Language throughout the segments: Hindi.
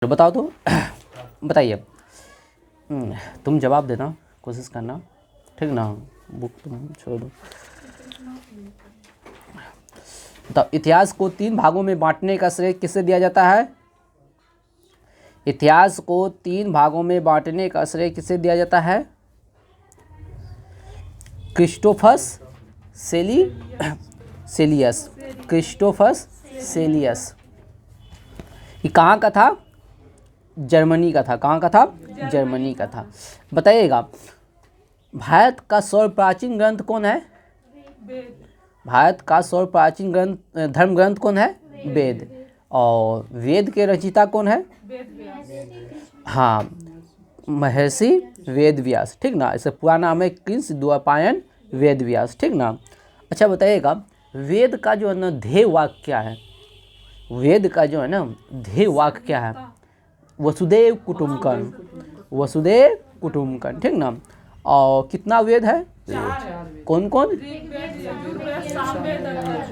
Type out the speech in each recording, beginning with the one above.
तो बताओ तो बताइए। तुम जवाब देना, कोशिश करना, ठीक ना। बुक तुम छोड़ दो। बताओ, इतिहास को 3 भागों में बांटने का श्रेय किसे दिया जाता है? इतिहास को 3 भागों में बांटने का श्रेय किसे दिया जाता है? क्रिस्टोफस सेलियस। क्रिस्टोफस सेलियस। ये कहाँ का था? जर्मनी का था। कहाँ का था? जर्मनी का था। बताइएगा, भारत का सर्वप्राचीन ग्रंथ कौन है? भारत का सर्वप्राचीन ग्रंथ धर्म ग्रंथ कौन है? वेद। और वेद के रचयिता कौन है? हाँ, महर्षि वेद व्यास, ठीक ना। इसे पूरा नाम है कृष्ण द्वैपायन वेद व्यास, ठीक ना। अच्छा बताइएगा, वेद का जो है ना ध्येय वाक्य क्या है? वेद का जो है ना ध्येय वाक्य क्या है? वसुदेव कुटुम्बकम। वसुदेव कुटुम्बकम, ठीक ना। और कितना वेद है? कौन कौन?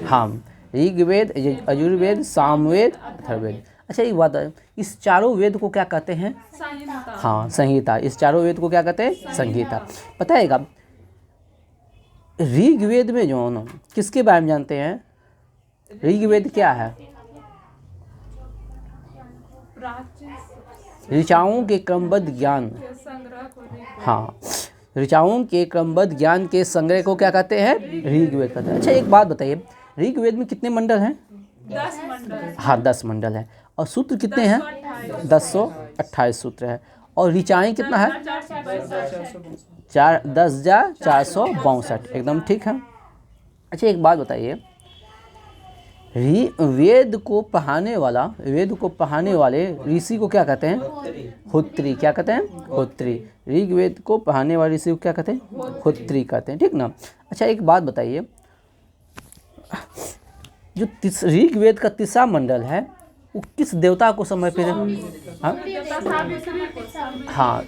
हाँ, ऋग्वेद, यजुर्वेद, सामवेद, अथर्ववेद। अच्छा एक बात है, इस चारों वेद को क्या कहते हैं? हाँ, संहिता। इस चारों वेद को क्या कहते हैं? संहिता। बताइएगा, ऋग्वेद में जो है ना किसके बारे में जानते हैं? ऋग्वेद क्या है? ऋचाओं के क्रमबद्ध ज्ञान। हाँ, ऋचाओं के क्रमबद्ध ज्ञान के संग्रह को क्या कहते हैं? ऋग्वेद कहते हैं। अच्छा एक बात बताइए, ऋग्वेद में कितने मंडल हैं? 10 मंडल। हाँ, 10 मंडल है। और सूत्र कितने हैं? 1028 सूत्र है। और ऋचाएँ कितना है? 10,462। एकदम ठीक है। अच्छा एक बात बताइए, वेद को पढ़ाने वाले ऋषि को क्या कहते हैं? होत्री। क्या कहते हैं? होत्री। ऋग्वेद को पढ़ाने वाले ऋषि को क्या कहते हैं? होत्री कहते हैं, ठीक ना। अच्छा एक बात बताइए, जो ऋग्वेद का 3रा मंडल है वो किस देवता को समर्पित है? हाँ,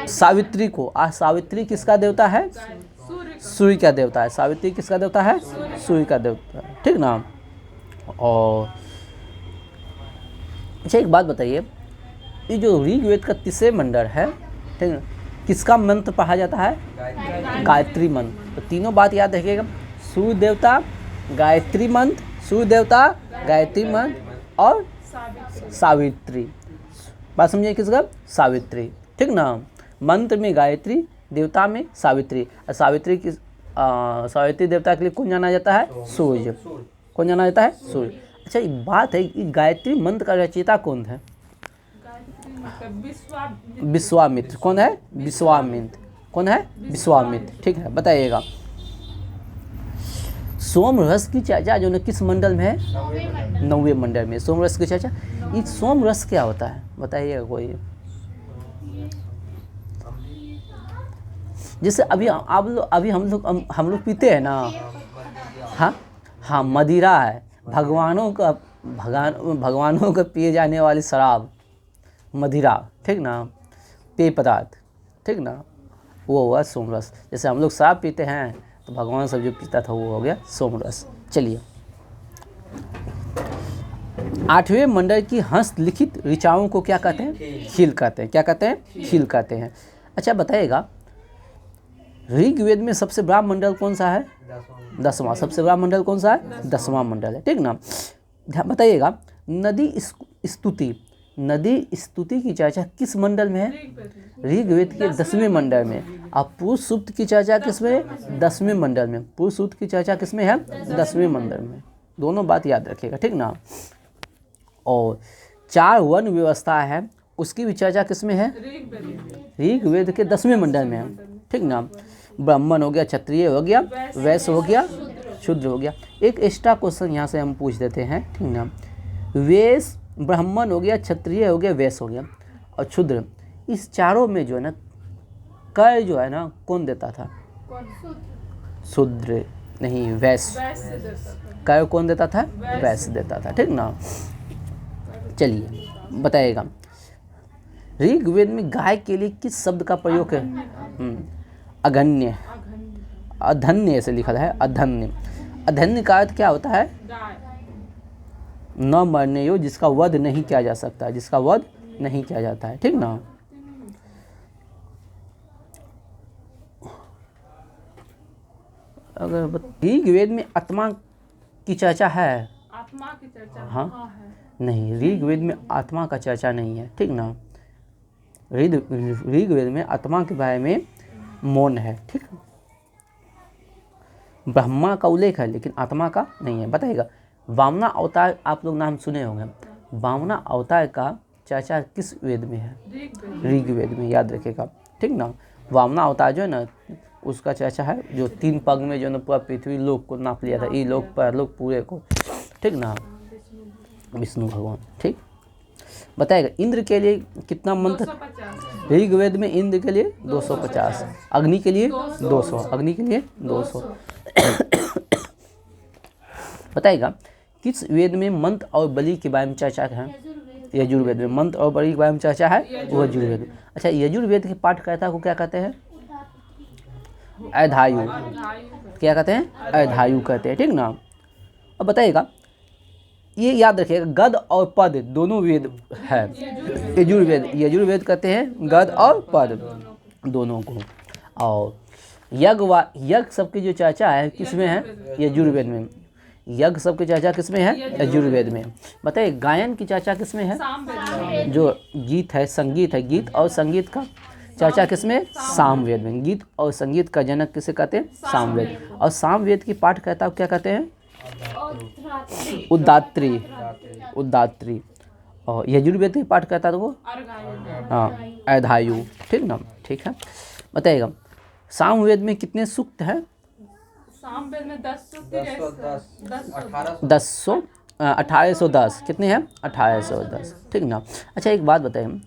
सावित्री को। सावित्री किसका देवता है? सूर्य का देवता है। सावित्री किसका देवता है? सूर्य का देवता है, ठीक ना। और अच्छा एक बात बताइए, ये जो ऋग्वेद का 3रे मंडल है, ठीक है, किसका मंत्र पढ़ा जाता है? गायत्री मंत्र। तो तीनों बात याद रखिएगा, सूर्य देवता, गायत्री मंत्र, सूर्य देवता, गायत्री मंत्र और सावित्री। बात समझिए, किसका? सावित्री, ठीक ना। मंत्र में गायत्री, देवता में सावित्री। और सावित्री देवता के लिए कौन जाना जाता है? सूर्य। कौन जाना जाता है? सूर्य। अच्छा एक बात है, कि गायत्री मंत्र का रचयिता कौन है? विश्वामित्र। कौन है? विश्वामित्र। कौन है? विश्वामित्र, ठीक है। बताइएगा, सोमरस की चर्चा जो है किस मंडल में है? 9वें मंडल में। सोमरस की चर्चा। ये सोमरस क्या होता है बताइएगा कोई? जैसे अभी हम लोग पीते हैं ना। हाँ, मदिरा है। भगवानों का पिए जाने वाली शराब मदिरा, ठीक ना। पेय पदार्थ, ठीक ना, वो हुआ सोमरस। जैसे हम लोग शराब पीते हैं तो भगवान सब जो पीता था वो हो गया सोमरस। चलिए, 8वें मंडल की हस्तलिखित ऋचाओं को क्या कहते हैं? खील कहते हैं। क्या कहते हैं? खील कहते हैं। अच्छा बताइएगा, ऋग्वेद में सबसे बड़ा मंडल कौन सा है? 10वां। सबसे बड़ा मंडल कौन सा है? 10वां मंडल है, ठीक ना। बताइएगा, नदी स्तुति की चर्चा किस मंडल में है? ऋग्वेद के 10वें मंडल में। और पुरुष सूक्त की चर्चा किसमें? 10वें मंडल में। पुरुष सूक्त की चर्चा किसमें है? 10वें मंडल में। दोनों बात याद रखिएगा, ठीक ना। और 4 वर्ण व्यवस्था है, उसकी भी चर्चा किसमें है? ऋग्वेद के 10वें मंडल में है, ठीक ना। ब्राह्मण हो गया, क्षत्रिय हो गया, वैश्य हो गया, शूद्र हो गया। एक एक्स्ट्रा क्वेश्चन यहाँ से हम पूछ देते हैं, ठीक ना। वैश्य, ब्राह्मण हो गया, क्षत्रिय हो गया, वैश्य हो गया और शूद्र, इस चारों में जो है ना कर जो है ना कौन देता था? शूद्र नहीं, वैश्य। कर कौन देता था? वैश्य देता था, ठीक ना। चलिए बताइएगा, ऋग्वेद में गाय के लिए किस शब्द का प्रयोग है? अगन्य। अधन्य से लिखा है, अधन्य। अधन्य का अर्थ क्या होता है? न मरने योग्य, जिसका वध नहीं किया जा सकता, जिसका वध नहीं किया जाता है, ठीक ना। अगर ऋग्वेद में आत्मा की चर्चा है, आत्मा की चर्चा हाँ है। नहीं, ऋग्वेद में आत्मा का चर्चा नहीं है, ठीक ना। ऋग्वेद में आत्मा के बारे में मौन है, ठीक। ब्रह्मा का उल्लेख है लेकिन आत्मा का नहीं है। बताइएगा, वामना अवतार आप लोग नाम सुने होंगे, वामना अवतार का चर्चा किस वेद में है? ऋग्वेद में, याद रखिएगा, ठीक ना। वामना अवतार जो है ना, उसका चर्चा है, जो 3 पग में जो ना पूरा पृथ्वी लोक को नाप लिया था, ई लोक परलोक पूरे को, ठीक ना, विष्णु भगवान, ठीक। बताएगा इंद्र के लिए कितना मंत्र? 250। ऋग्वेद में इंद्र के लिए 250, अग्नि के लिए 200, अग्नि के लिए 200। बताएगा किस वेद में मंत्र और बलि के बारे में चर्चा है? यजुर्वेद में मंत्र और बलि के बारे में चर्चा है, वो यजुर्वेद। अच्छा, यजुर्वेद के पाठकर्ता को क्या कहते हैं? अधायु। क्या कहते हैं? अधायु कहते हैं, ठीक ना। अब बताइएगा, ये याद रखिएगा, गद और पद दोनों वेद है। यजुर्वेद कहते हैं गद और पद दोनों को। और यज्ञ सबकी जो चर्चा है किसमें है? यजुर्वेद में। यज्ञ सबकी चर्चा किसमें है? यजुर्वेद में। बताइए गायन की चर्चा किसमें है? जो गीत है, संगीत है, गीत और संगीत का चर्चा किसमें? सामवेद में। गीत और संगीत का जनक किसे कहते हैं? सामवेद। और सामवेद की पाठकर्ता को क्या कहते हैं? उदात्री। उदात्री। और यजुर्वेद की पाठकर्ता को हाँ अधायु, ठीक ना, ठीक है। बताइएगा सामवेद में कितने सूक्त हैं? सामवेद में 10 सूक्त, 1810। कितने हैं? 1810, ठीक ना। अच्छा एक बात बताइए,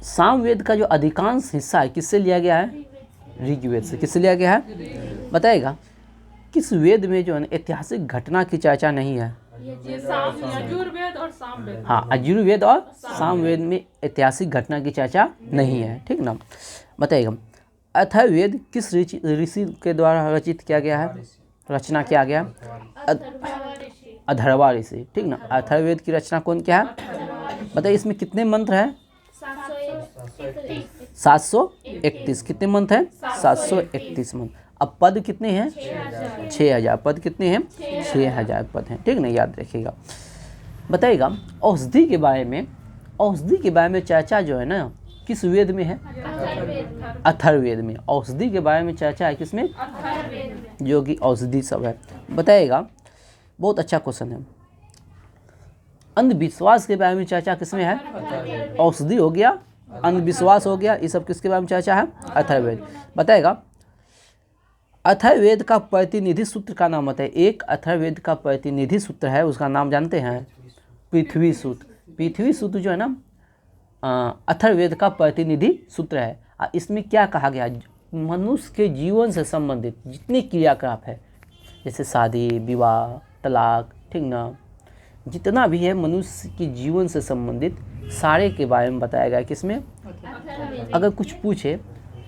सामवेद का जो अधिकांश हिस्सा है किससे लिया गया है? ऋग्वेद से। किससे लिया गया है? बताइएगा किस वेद में जो है ऐतिहासिक घटना की चर्चा नहीं है? यजुर्वेद और सामवेद। हाँ, यजुर्वेद और सामवेद में ऐतिहासिक घटना की चर्चा नहीं है, ठीक ना। बताइएगा अथर्ववेद किस ऋषि के द्वारा रचित किया गया है? रचना किया गया? अथर्वा ऋषि, ठीक ना। अथर्ववेद की रचना कौन किया है? बताइए इसमें कितने मंत्र हैं? 731। कितने मंत्र हैं? 731 मंत्र। अब पद कितने हैं? 6000 पद। कितने हैं? 6000 पद हैं, ठीक ना, याद रखिएगा। बताइएगा औषधि के बारे में, औषधि के बारे में चर्चा जो है ना किस वेद में है? अथर्ववेद में। औषधि के बारे में चर्चा है किसमें? जो कि औषधि सब है। बताइएगा बहुत अच्छा क्वेश्चन है, अंधविश्वास के बारे में चर्चा किसमें है? औषधि हो गया, अंधविश्वास हो गया, ये सब किसके बारे में चर्चा है? अथर्ववेद। बताएगा अथर्ववेद का प्रतिनिधि सूत्र का नाम बताइए। एक अथर्ववेद का प्रतिनिधि सूत्र है, उसका नाम जानते हैं? पृथ्वी सूत्र। पृथ्वी सूत्र जो है ना अथर्ववेद का प्रतिनिधि सूत्र है। इसमें क्या कहा गया? मनुष्य के जीवन से संबंधित जितने क्रियाकलाप है, जैसे शादी, विवाह, तलाक, ठीक ना, जितना भी है मनुष्य के जीवन से संबंधित सारे के बारे में बताया गया। किसमें? अगर कुछ पूछे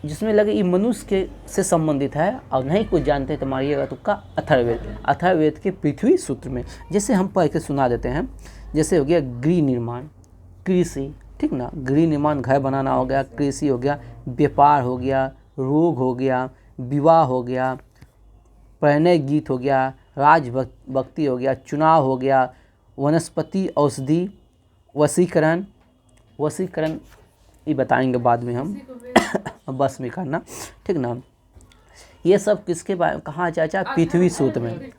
जिसमें लगे ये मनुष्य के से संबंधित है और नहीं कुछ जानते तो मारिएगा तुक्का अथर्ववेद। अथर्ववेद के पृथ्वी सूत्र में जैसे हम पढ़ के सुना देते हैं, जैसे हो गया गृह निर्माण, कृषि, ठीक ना, गृह निर्माण घर बनाना हो गया, कृषि हो गया, व्यापार हो गया, रोग हो गया, विवाह हो गया, प्रणय गीत हो गया, राजभक्ति हो गया, चुनाव हो गया, वनस्पति औषधि, वशीकरण। वशीकरण ये बताएंगे बाद में हम बस में करना, ठीक ना। ये सब किसके बारे में कहाँ चर्चा? पृथ्वी सूत्र में,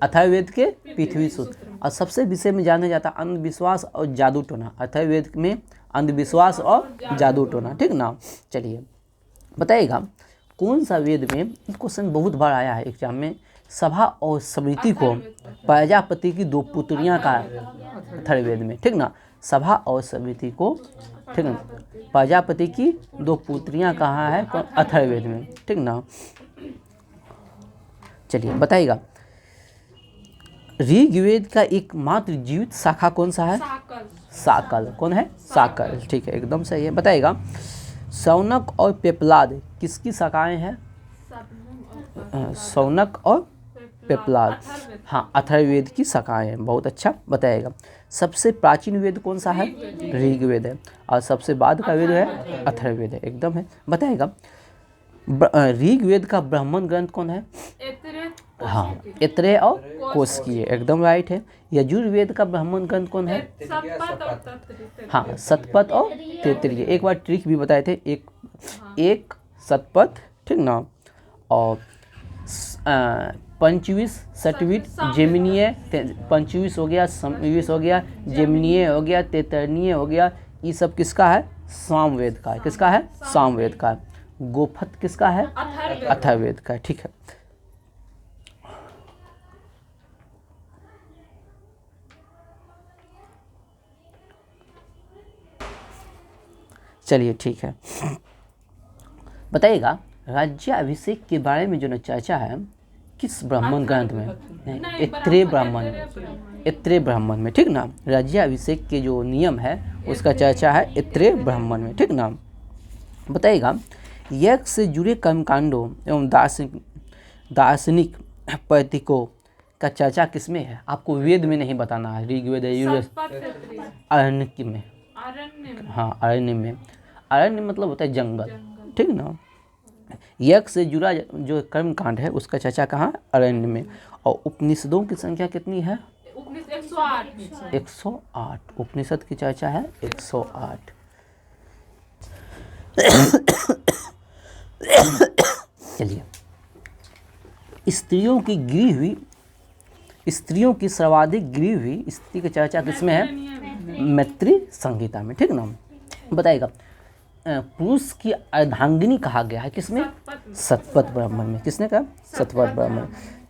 अथर्ववेद के पृथ्वी सूत्र। और सबसे विषय में जाना जाता है अंधविश्वास और जादू टोना। अथर्ववेद में अंधविश्वास और जादू टोना, ठीक ना। चलिए बताइएगा कौन सा वेद में, क्वेश्चन बहुत बार आया है एग्जाम में, सभा और समिति को प्रजापति की 2 पुत्रियां का अथर्ववेद में, ठीक ना। सभा और समिति को, ठीक ना, प्रजापति की 2 पुत्रियां कहाँ है? अथर्ववेद में, ठीक ना। चलिए बताइएगा ऋग्वेद का एकमात्र जीवित शाखा कौन सा है? साकल। कौन है? साकल, ठीक है, एकदम सही है। बताइएगा शौनक और पेपलाद किसकी शाखाएं हैं? शौनक और पेपलाद, हाँ, अथर्ववेद की शाखाएं हैं। बहुत अच्छा। बताइएगा सबसे प्राचीन वेद कौन सा है? ऋग्वेद है। और सबसे बाद का वेद है अथर्ववेद है। एकदम है। बताइएगा ऋग्वेद का ब्राह्मण ग्रंथ कौन है? एतरे हाँ, ऐत्रेय और कौशिकीय, एकदम राइट है। यजुर्वेद का ब्राह्मण ग्रंथ कौन है? सतपथ और तत्रित। हाँ, सतपथ और तैत्तिरीय। एक बार ट्रिक भी बताए थे, एक सतपथ, ठीक ना, और 25 सतवीट जेमिनीय, 25 हो गया, समवीस हो गया, जेमिनीय हो गया, तैत्तिरीय हो गया। ये सब किसका है? सामवेद का है। किसका है? सामवेद का है। गोपथ किसका है? अथर्ववेद का है। ठीक है। चलिए ठीक है। बताइएगा राज्याभिषेक के बारे में जो ना चर्चा है किस ब्राह्मण ग्रंथ में? ऐत्रेय ब्राह्मण, ऐत्रेय ब्राह्मण में, ठीक ना। राज्याभिषेक के जो नियम है उसका चर्चा है ऐत्रेय ब्राह्मण में, ठीक ना। बताइएगा यज्ञ से जुड़े कर्मकांडों एवं दार्शनिक प्रतीकों का चर्चा किसमें है? आपको वेद में नहीं बताना है, ऋग्वेद यजुर्वेद, अरण्य में। हाँ, अरण्य में। अरण्य मतलब होता है जंगल, ठीक ना। यज्ञ से जुड़ा जो कर्मकांड है उसका चर्चा कहाँ? अरण्य में। और उपनिषदों की संख्या कितनी है? 108 उपनिषद की चर्चा है 108। चलिए, स्त्रियों की सर्वाधिक गिरी हुई स्त्री की चर्चा किसमें है? मैत्री संहिता में, ठीक ना। बताइएगा पुरुष की अर्धांगिनी कहा गया है किसमें? सतपथ ब्राह्मण में। किसने कहा? सतपथ ब्राह्मण।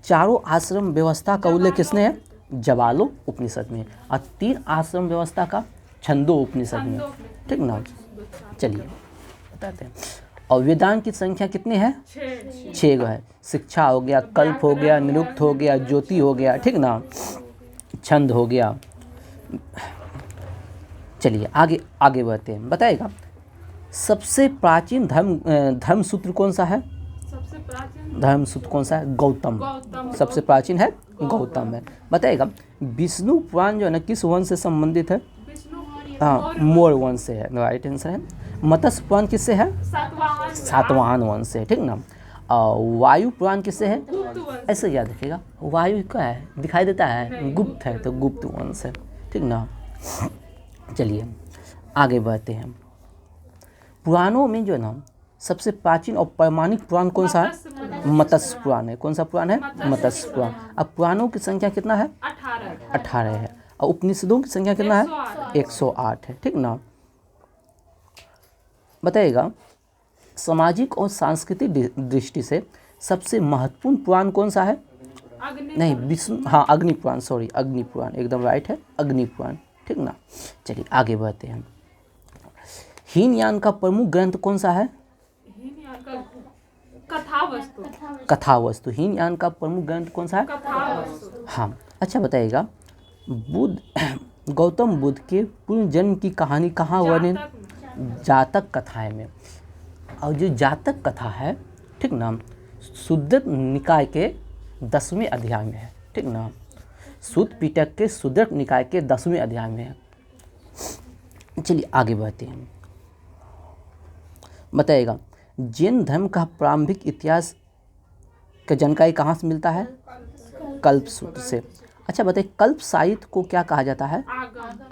चारों आश्रम व्यवस्था का उल्लेख किसने है? जवालो उपनिषद में। और 3 आश्रम व्यवस्था का छंदो उपनिषद में, ठीक ना। चलिए बताते हैं। और वेदांत की संख्या कितनी है? 6 है। शिक्षा हो गया, कल्प हो गया, निरुक्त हो गया, ज्योति हो गया, ठीक ना, छंद हो गया। चलिए आगे बढ़ते हैं। बताइएगा सबसे प्राचीन धर्म सूत्र कौन सा है? सबसे प्राचीन धर्म सूत्र कौन सा है? गौतम। सबसे प्राचीन है गौतम है। बताइएगा विष्णु पुराण जो है ना किस वंश से संबंधित है? हाँ, मौर्य वंश से है, राइट आंसर है। मत्स्य पुराण किससे है? सातवाहन वंश से, ठीक ना। वायु पुराण किससे है? ऐसे याद रखिएगा, वायु क्या है? दिखाई देता है, गुप्त है, तो गुप्त वंश है, ठीक ना। चलिए आगे बढ़ते हैं। पुराणों में जो है ना सबसे प्राचीन और प्रमाणिक पुराण कौन सा है? मत्स्य पुराण है। कौन सा पुराण है? मत्स्य पुराण। अब पुराणों की संख्या कितना है? 18 है। और उपनिषदों की संख्या कितना है? 108 है, ठीक ना। बताइएगा सामाजिक और सांस्कृतिक दृष्टि से सबसे महत्वपूर्ण पुराण कौन सा है? नहीं, विष्णु, हाँ, अग्नि पुराण, सॉरी, अग्नि पुराण, एकदम राइट है, अग्नि पुराण, ठीक ना। चलिए आगे बढ़ते हैं। हीनयान का प्रमुख ग्रंथ कौन सा है? कथावस्तु। हीनयान का प्रमुख ग्रंथ कौन सा है? कथावस्तु। हाँ, अच्छा बताइएगा गौतम बुद्ध के पूर्ण जन्म की कहानी कहाँ वर्णित? जातक कथाएं में। और जो जातक कथा है, ठीक ना, शुद्ध निकाय के 10वें अध्याय में है, ठीक ना। सूत पिटक के शुद्ध निकाय के 10वें अध्याय में है। चलिए आगे बढ़ते हैं। बताइएगा जैन धर्म का प्रारंभिक इतिहास का जानकारी कहाँ से मिलता है? कल्प सूत्र से। अच्छा बताइए कल्प साहित्य को क्या कहा जाता है?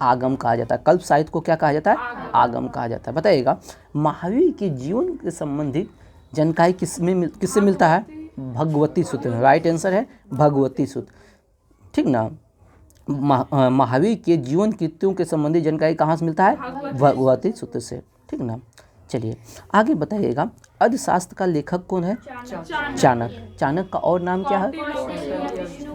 आगम कहा जाता है। कल्प साहित्य को क्या कहा जाता है? आगम कहा जाता है। बताइएगा महावीर के जीवन के संबंधित जानकारी किससे मिलता है? भगवती सूत्र में, राइट आंसर है भगवती सूत्र, ठीक ना। महावीर के जीवन कृत्यों के संबंधित जानकारी कहाँ से मिलता है? भगवती सूत्र से, ठीक ना। चलिए आगे बताइएगा अर्थशास्त्र का लेखक कौन है? चाणक्य। चाणक्य का और नाम क्या है?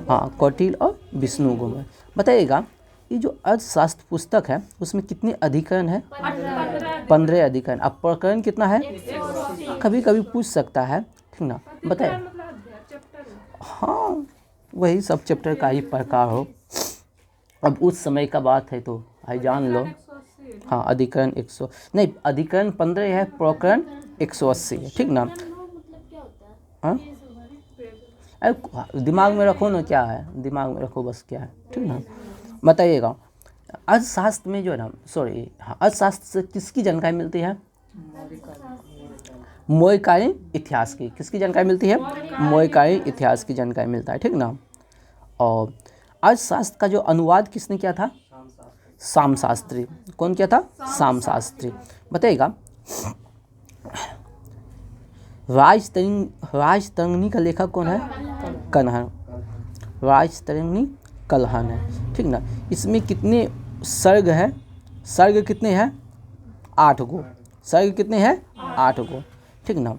हाँ, कौटिल्य और विष्णुगुप्त। बताइएगा ये जो अर्थशास्त्र पुस्तक है उसमें कितने अधिकरण है? 15 अधिकरण। अब प्रकरण कितना है? कभी कभी पूछ सकता है, ठीक ना। बताइए, हाँ, वही सब चैप्टर का ही प्रकार हो। अब उस समय का बात है तो भाई जान लो। हाँ, अधिकरण 100 नहीं, अधिकरण 15 है, प्रकरण 180 है, ठीक ना। हाँ, दिमाग में रखो ना, क्या है, दिमाग में रखो बस, क्या है, ठीक ना। बताइएगा अर्थशास्त्र में जो है ना, सॉरी हाँ, अर्थशास्त्र से किसकी जानकारी मिलती है? मौर्यकालीन इतिहास की। किसकी जानकारी मिलती है? मौर्यकालीन इतिहास की जानकारी मिलता है, ठीक ना। और अर्थशास्त्र का जो अनुवाद किसने किया था? सामशास्त्री। कौन किया था? सामशास्त्री। बताइएगा, राजतरंगिणी का लेखक कौन है? कल्हण। राजतरंगिणी कल्हण है, ठीक ना। इसमें कितने सर्ग है? सर्ग कितने हैं? 8 गो। सर्ग कितने हैं? 8 गो, ठीक ना।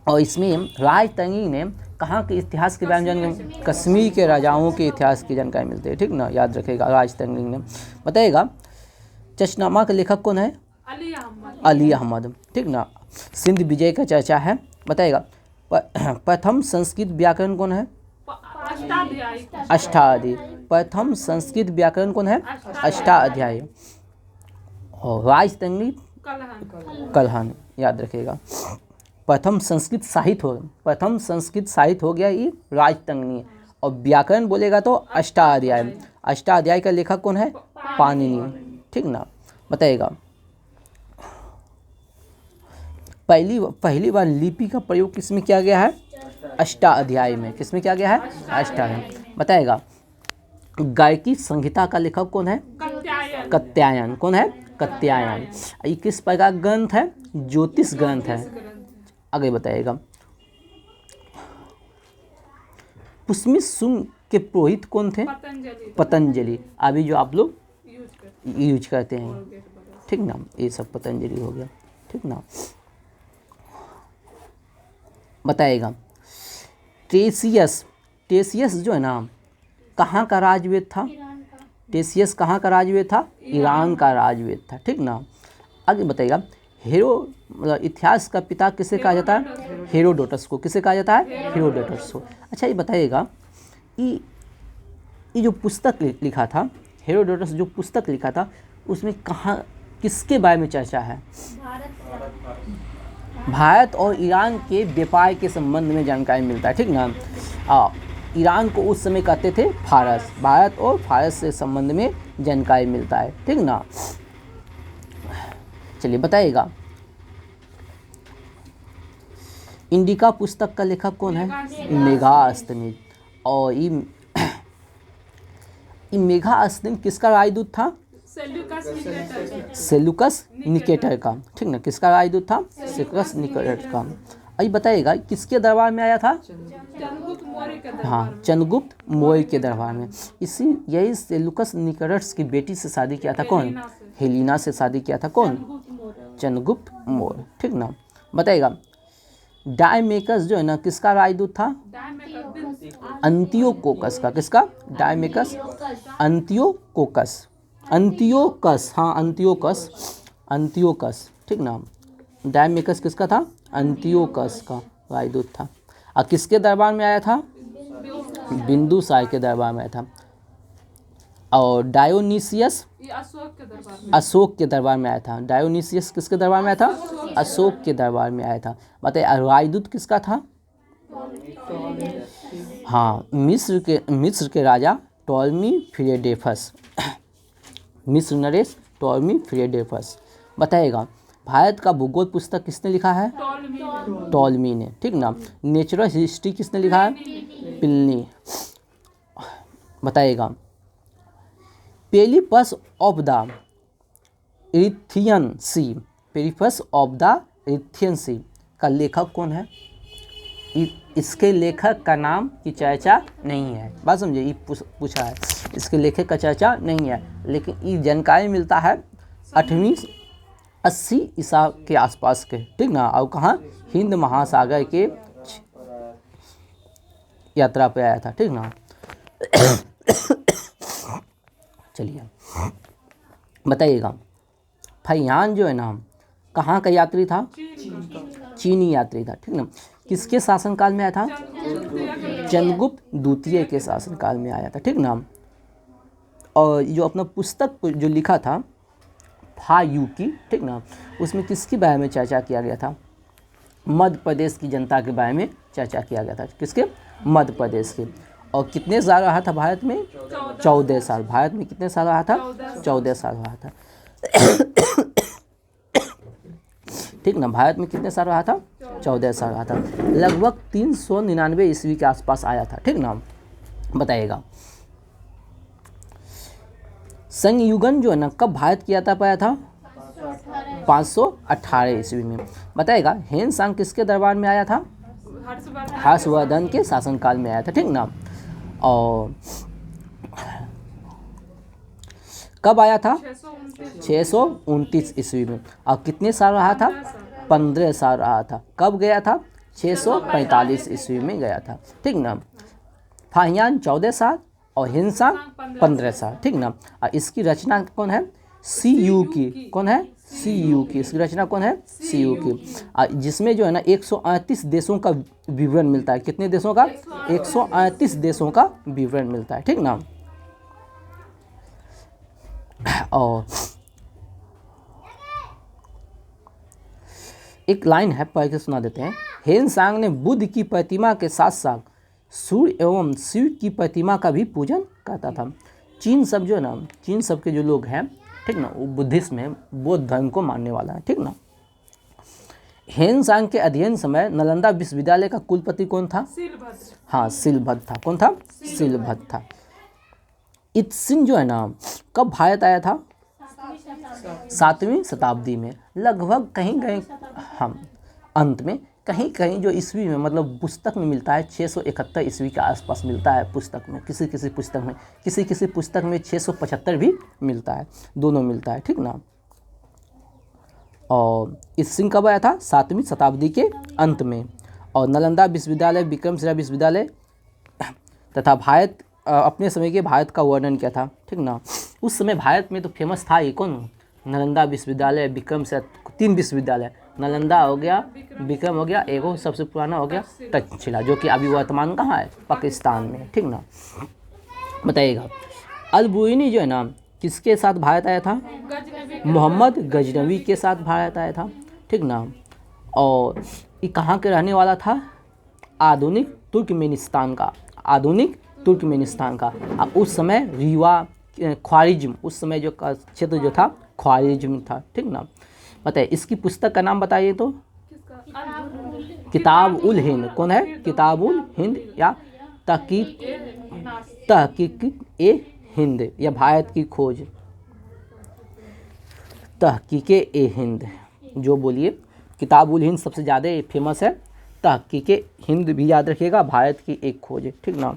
और इसमें राजतरंगिणी ने कहाँ के इतिहास के बारे में जानकारी? कश्मीर के राजाओं के इतिहास की जानकारी मिलती है, ठीक ना, याद रखेगा राजतरंगिणी ने। बताइएगा, चचनामा का लेखक कौन है? अली अहमद, ठीक ना। सिंध विजय का चर्चा है। बताइएगा, प्रथम संस्कृत व्याकरण कौन है? अष्टाध्यायी। प्रथम संस्कृत व्याकरण कौन है? अष्टाध्यायी। और राजतरंगिणी कल्हण, याद रखिएगा। प्रथम संस्कृत साहित्य हो गया ये राजतरंगिणी। और व्याकरण बोलेगा तो अष्टाध्यायी। अष्टाध्यायी का लेखक कौन है? पाणिनि, ठीक ना। बताइएगा, पहली बार लिपि का प्रयोग किसमें किया गया है? अष्टाध्यायी में। किसमें किया गया है? अष्टाध्यायी। बताइएगा, गायकी संहिता का लेखक कौन है? कात्यायन। कौन है? कात्यायन। ये किस प्रकार ग्रंथ है? ज्योतिष ग्रंथ है। आगे बताइएगा, पुष्मित शुंग के पुरोहित कौन थे? पतंजलि। अभी जो आप लोग यूज करते हैं, ठीक ना, ये सब पतंजलि हो गया, ठीक ना। बताइएगा, टेसियस जो है ना, कहाँ का राजवेद था? टेसियस कहाँ का राजवेद था? ईरान का राजवेद था, ठीक ना। आगे बताइएगा, मतलब इतिहास का पिता किसे कहा जाता है? हेरोडोटस को। किसे कहा जाता है? हेरोडोटस को। अच्छा, ये बताइएगा, ये जो पुस्तक लिखा था, हेरोडोटस जो पुस्तक लिखा था, उसमें कहाँ किसके बारे में चर्चा है? भारत और ईरान के व्यापार के संबंध में जानकारी मिलता है, ठीक ना। ईरान को उस समय कहते थे फारस। भारत और फारस से संबंध में जानकारी मिलता है, ठीक ना। चलिए बताइएगा, इंडिका पुस्तक का लेखक कौन है? मेगास्थनीज। और ये मेगास्थनीज किसका राजदूत था? सेल्यूकस निकेटर का, ठीक ना। किसका राजदूत था? सेल्यूकस निकेटर का। अभी बताइएगा, किसके दरबार में आया था? हाँ, चंद्रगुप्त मौर्य के दरबार में। यही सेल्यूकस निकेटर्स की बेटी से शादी किया था। कौन? हेलेना से शादी किया था। कौन? चंद्रगुप्त मौर्य, ठीक ना। बताइएगा, डायमेकस जो है ना, किसका राजदूत था? अंतियोकोकस का। किसका? डायमेकस अंतियोकोकस। हाँ, अंतियोकस, ठीक ना। डायमेकस किसका था? अंतियोकस का राजदूत था। और किसके दरबार में आया था? बिंदुसार के दरबार में आया था। और डायोनिसियस अशोक के दरबार में आया था। डायोनिसियस किसके दरबार में आया था? अशोक के दरबार में आया था। बताइए, राजदूत किसका था? हाँ, मिस्र के राजा टॉलमी फिलेडेफस। मिस्र नरेश टॉलमी फिलेडेफस। बताइएगा, भारत का भूगोल पुस्तक किसने लिखा है? टॉलमी ने, ठीक ना। नेचुरल हिस्ट्री किसने लिखा है? प्लिनी। बताइएगा, पेरिप्लस ऑफ द इरिथियन सी का लेखक कौन है? इसके लेखक का नाम की चर्चा नहीं है। बात समझिए, ये पूछा है, इसके लेखक का चर्चा नहीं है, लेकिन ये जानकारी मिलता है 8वीं 80 ईसा के आसपास के, ठीक ना। और कहाँ? हिंद महासागर के यात्रा पे आया था, ठीक ना। चलिए बताइएगा, फहियान जो है ना, कहाँ का यात्री था? चीनी यात्री था, ठीक ना। किसके शासनकाल में आया था? चंद्रगुप्त द्वितीय के शासनकाल में आया था, ठीक ना। और जो अपना पुस्तक जो लिखा था फायूकी, ठीक ना, उसमें किसके बारे में चर्चा किया गया था? मध्य प्रदेश की जनता के बारे में चर्चा किया गया था। किसके? मध्य प्रदेश के। और कितने साल रहा था भारत में? 14 साल। भारत में कितने साल रहा था? 14 साल रहा था। ठीक ना, भारत में कितने साल रहा था? 14 साल रहा था। लगभग 399 ईस्वी के आसपास आया था। ठीक ना, बताइएगा संयुगन जो है ना कब भारत की यात्रा पर आया था? 518 ईस्वी में। बताइएगा हेन सांग किसके दरबार में आया था? हर्षवर्धन के शासनकाल में आया था। ठीक ना, और कब आया था? 629 ईस्वी में। और कितने साल रहा था? 15 साल रहा था। कब गया था? 645 ईस्वी में गया था। ठीक ना, फाहियान 14 साल और हिंसा 15 साल। ठीक ना, और इसकी रचना कौन है? CU की। कौन है? CU की। इसकी रचना कौन है? CU की। जिसमें जो है ना 138 देशों का विवरण मिलता है। कितने देशों का? 138 देशों का विवरण मिलता है। ठीक ना, और एक लाइन है पढ़ के सुना देते हैं। हेन सांग ने बुद्ध की प्रतिमा के साथ साथ सूर्य एवं शिव की प्रतिमा का भी पूजन करता था। चीन सब जो है ना, चीन सब के जो लोग हैं, ठीक ना, वो बुद्धिस्ट में बौद्ध धर्म को मानने वाला है। ठीक ना, हेन सांग के अध्ययन समय नालंदा विश्वविद्यालय का कुलपति कौन था? हाँ, शिलभद्र था। कौन था? शिलभद्र था। इत्सिन जो है ना कब भारत आया था? 7वीं शताब्दी में। लगभग कहीं कहीं हम अंत में कहीं कहीं जो ईस्वी में मतलब पुस्तक में मिलता है 671 ईस्वी के आसपास मिलता है पुस्तक में, किसी किसी पुस्तक में, किसी पुस्तक में 675 भी मिलता है, दोनों मिलता है। ठीक ना, और इत्सिन कब आया था? 7वीं शताब्दी के अंत में। और नालंदा विश्वविद्यालय, विक्रमशिला विश्वविद्यालय तथा भारत अपने समय के भारत का वर्णन किया था। ठीक ना, उस समय भारत में तो फेमस था ये कौन? नालंदा विश्वविद्यालय, विक्रमशिला, 3 विश्वविद्यालय, नालंदा हो गया, विक्रम हो गया, एगो सबसे पुराना हो गया तक्षशिला, जो कि अभी वर्तमान कहाँ है? पाकिस्तान में। ठीक ना, बताइएगा अल-बुरूनी जो है ना किसके साथ भारत आया था? मोहम्मद गजनवी के साथ भारत आया था। ठीक ना, और ये कहाँ के रहने वाला था? आधुनिक तुर्कमेनिस्तान का। आधुनिक तुर्कमेनिस्तान का। उस समय रीवा, ख्वारिज्म, उस समय जो क्षेत्र जो था ख्वारिज्म था। ठीक ना, बताइए इसकी पुस्तक का नाम बताइए तो? किताब उल हिंद। कौन है? किताब उल हिंद या तहकीक ए हिंद या भारत की खोज, तहकीक ए हिंद, जो बोलिए। किताब उल हिंद सबसे ज़्यादा फेमस है। तहकीक हिंद भी याद रखिएगा, भारत की एक खोज है। ठीक ना,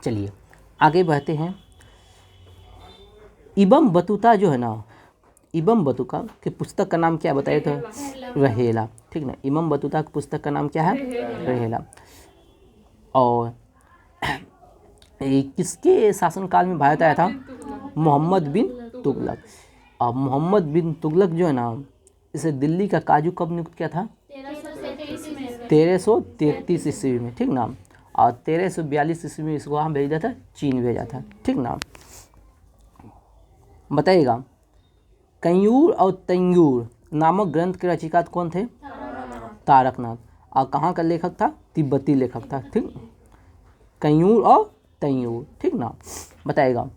चलिए आगे बढ़ते हैं। इब्न बतूता जो है ना, इब्न बतूता की पुस्तक का नाम क्या बताइए तो? रहेला। ठीक ना, इब्न बतूता की पुस्तक का नाम क्या है? रहेला। और ये किसके शासनकाल में भारत आया था? मोहम्मद बिन तुगलक। और मोहम्मद बिन तुगलक जो है ना, इसे दिल्ली का काजू कब नियुक्त किया था? 1333 ईस्वी में। ठीक ना, और 1342 ईस्वी में इसको वहाँ भेजा था, चीन भेजा था। ठीक ना, बताइएगा कैयूर और तैयूर नामक ग्रंथ के रचयिता कौन थे? तारकनाथ। और कहाँ का लेखक था? तिब्बती लेखक था। ठीक, कैयूर और तैयूर। ठीक ना, बताइएगा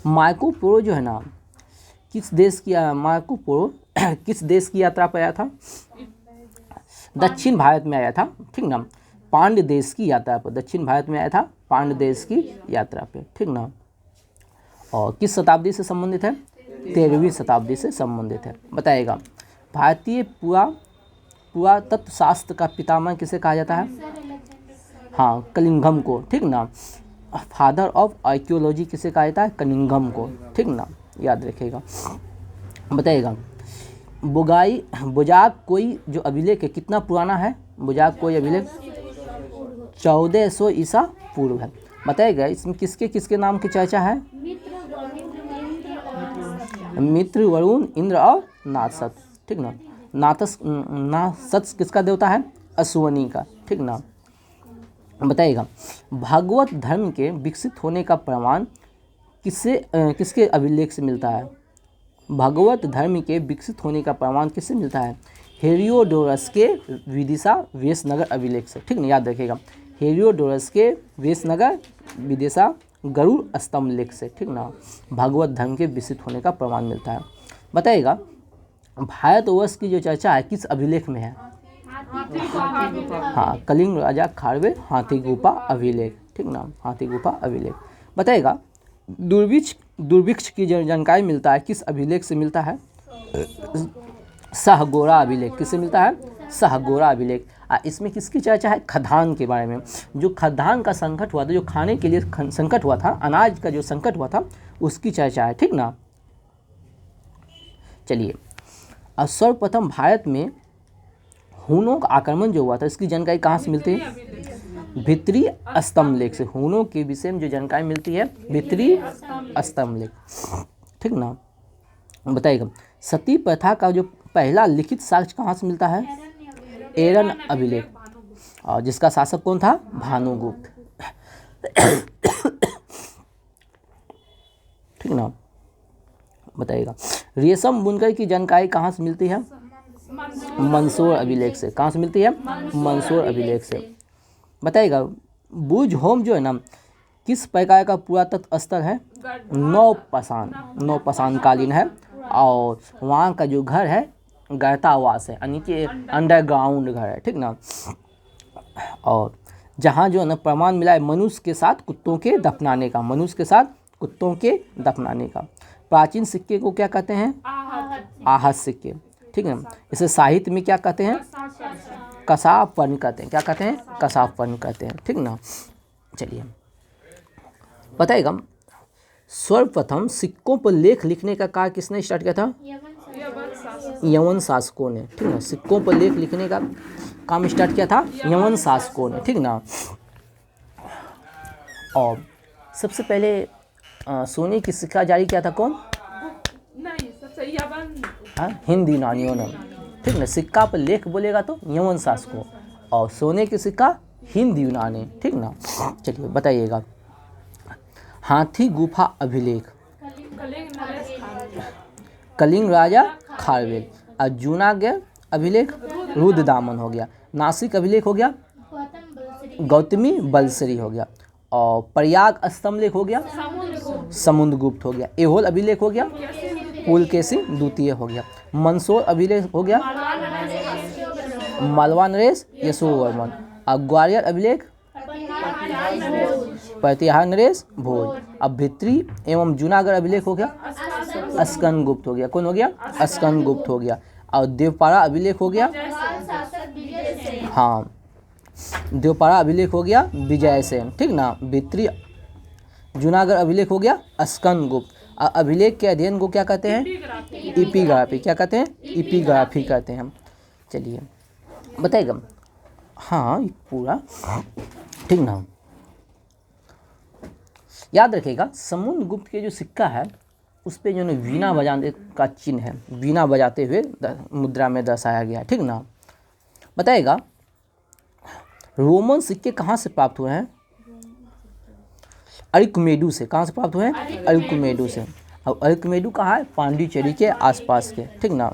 मार्को पोलो जो है ना किस देश की मार्को पोलो किस देश की यात्रा पर आया था? दक्षिण भारत में आया था। ठीक ना, पांड्य देश की यात्रा पर, दक्षिण भारत में आया था पांड्य देश की यात्रा पे। ठीक ना, और किस शताब्दी से संबंधित है? 13वीं शताब्दी से संबंधित है। बताइएगा भारतीय पुरातत्व शास्त्र का पितामह किसे कहा जाता है? हाँ, कलिंगम को। ठीक ना, फादर ऑफ आर्कियोलॉजी किसे कहा जाता है? कलिंगम को। ठीक ना, याद रखिएगा। बताइएगा बुजाक कोई जो अभिलेख है कितना पुराना है? बुजाक कोई अभिलेख 1400 ईसा पूर्व है। बताइएगा इसमें किसके किसके नाम की चर्चा है? मित्र, वरुण, इंद्र और नासत। ठीक ना, नासत किसका देवता है? अश्वनी का। ठीक ना, बताइएगा भागवत धर्म के विकसित होने का प्रमाण किसके अभिलेख से मिलता है? भागवत धर्म के विकसित होने का प्रमाण किससे मिलता है? हेरियोडोरस के विदिशा वेशनगर अभिलेख से। ठीक ना, याद रखिएगा हेलियोडोरस के वेशनगर विदेशा गरुड़ स्तंभ लेख से, ठीक ना, भगवत धर्म के विकसित होने का प्रमाण मिलता है। बताइएगा भारतवर्ष की जो चर्चा है किस अभिलेख में है? हाँ, कलिंग राजा खारवेल हाथी गुफा अभिलेख, ठीक ना, हाथी गुफा अभिलेख। बताइएगा दुर्भिक्ष की जानकारी मिलता है किस अभिलेख से मिलता है? सहगोरा अभिलेख। किससे मिलता है? सहगोरा अभिलेख। इसमें किसकी चर्चा है? खदान के बारे में। जो खदान का संकट हुआ था, जो खाने के लिए संकट हुआ था, अनाज का जो संकट हुआ था, उसकी चर्चा है, ठीक ना। चलिए, अब सर्वप्रथम भारत में हूनों का आक्रमण जो हुआ था, इसकी जानकारी कहाँ से मिलती है? भित्री स्तंभ लेख से। हूनों के विषय में जो जानकारी मिलती है भित्री स्तंभ लेख, ठीक ना। बताइएगा सती प्रथा का जो पहला लिखित साक्ष्य कहाँ से मिलता है? एरन अभिलेख, और जिसका शासक कौन था? भानुगुप्त, ठीक ना। बताइएगा रेशम बुनकर की जानकारी कहाँ से मिलती है? मंदसौर अभिलेख से। कहाँ से मिलती है? मंदसौर अभिलेख से। बताइएगा बुर्ज होम जो है ना, किस प्रकार का पुरातत्व स्थल है? नौपाषाण कालीन है, और वहाँ का जो घर है गर्तावास है, यानी कि अंडरग्राउंड घर है, ठीक ना। और जहाँ जो है ना प्रमाण मिला है मनुष्य के साथ कुत्तों के दफनाने का, मनुष्य के साथ कुत्तों के दफनाने का। प्राचीन सिक्के को क्या कहते हैं? आहत सिक्के, ठीक है। इसे साहित्य में क्या कहते हैं? कसावपर्ण कहते हैं। क्या कहते हैं? कसावपर्ण कहते हैं, ठीक ना। चलिए बताइएगा सर्वप्रथम सिक्कों पर लेख लिखने का कार्य किसने स्टार्ट किया था? यवन शासकों ने, ठीक ना। सिक्कों पर लेख लिखने का काम स्टार्ट किया था यवन शासकों ने, ठीक ना। और सबसे पहले सोने की सिक्का जारी किया था कौन? नहीं, सबसे यवन हिंद यूनानियों ने, ठीक ना। सिक्का पर लेख बोलेगा तो यवन शासकों, और सोने की सिक्का हिंद यूनानी, ठीक ना। चलिए बताइएगा हाथी गुफा अभिलेख, कलिंग राजा खारवेल, और जूनागढ़ अभिलेख रुद्रदामन हो गया, नासिक अभिलेख हो गया गौतमी बलसरी हो गया, और प्रयाग स्तंभ लेख हो गया समुद्रगुप्त हो गया, एहोल अभिलेख हो गया पुलकेशी द्वितीय हो गया, मंदसौर अभिलेख हो गया मालवा नरेश यशोवर्मन, और ग्वालियर अभिलेख प्रतिहार नरेश भोज। अब भित्री एवं जूनागढ़ अभिलेख हो गया स्कंदगुप्त हो गया। कौन हो गया? स्कंदगुप्त हो गया। और देवपारा अभिलेख हो गया, हाँ, देवपारा अभिलेख हो गया विजय सेन, ठीक ना। भित्री जूनागढ़ अभिलेख हो गया स्कंदगुप्त। अभिलेख के अध्ययन को क्या कहते हैं? इपिग्राफी। क्या कहते हैं? इपिग्राफी कहते हैं। चलिए बताइएगा, हाँ पूरा, ठीक ना। याद रखिएगा समुद्रगुप्त के जो सिक्का है उस पे जो है वीणा बजाने का चिन्ह है, वीणा बजाते हुए मुद्रा में दर्शाया गया, ठीक ना। बताइएगा रोमन सिक्के कहाँ से प्राप्त हुए हैं? अरिक्मेडू से। कहाँ से प्राप्त हुए हैं? अरिक्मेडू से। अब अरिक्मेडू कहाँ है? पांडिचेरी के आसपास के, ठीक ना।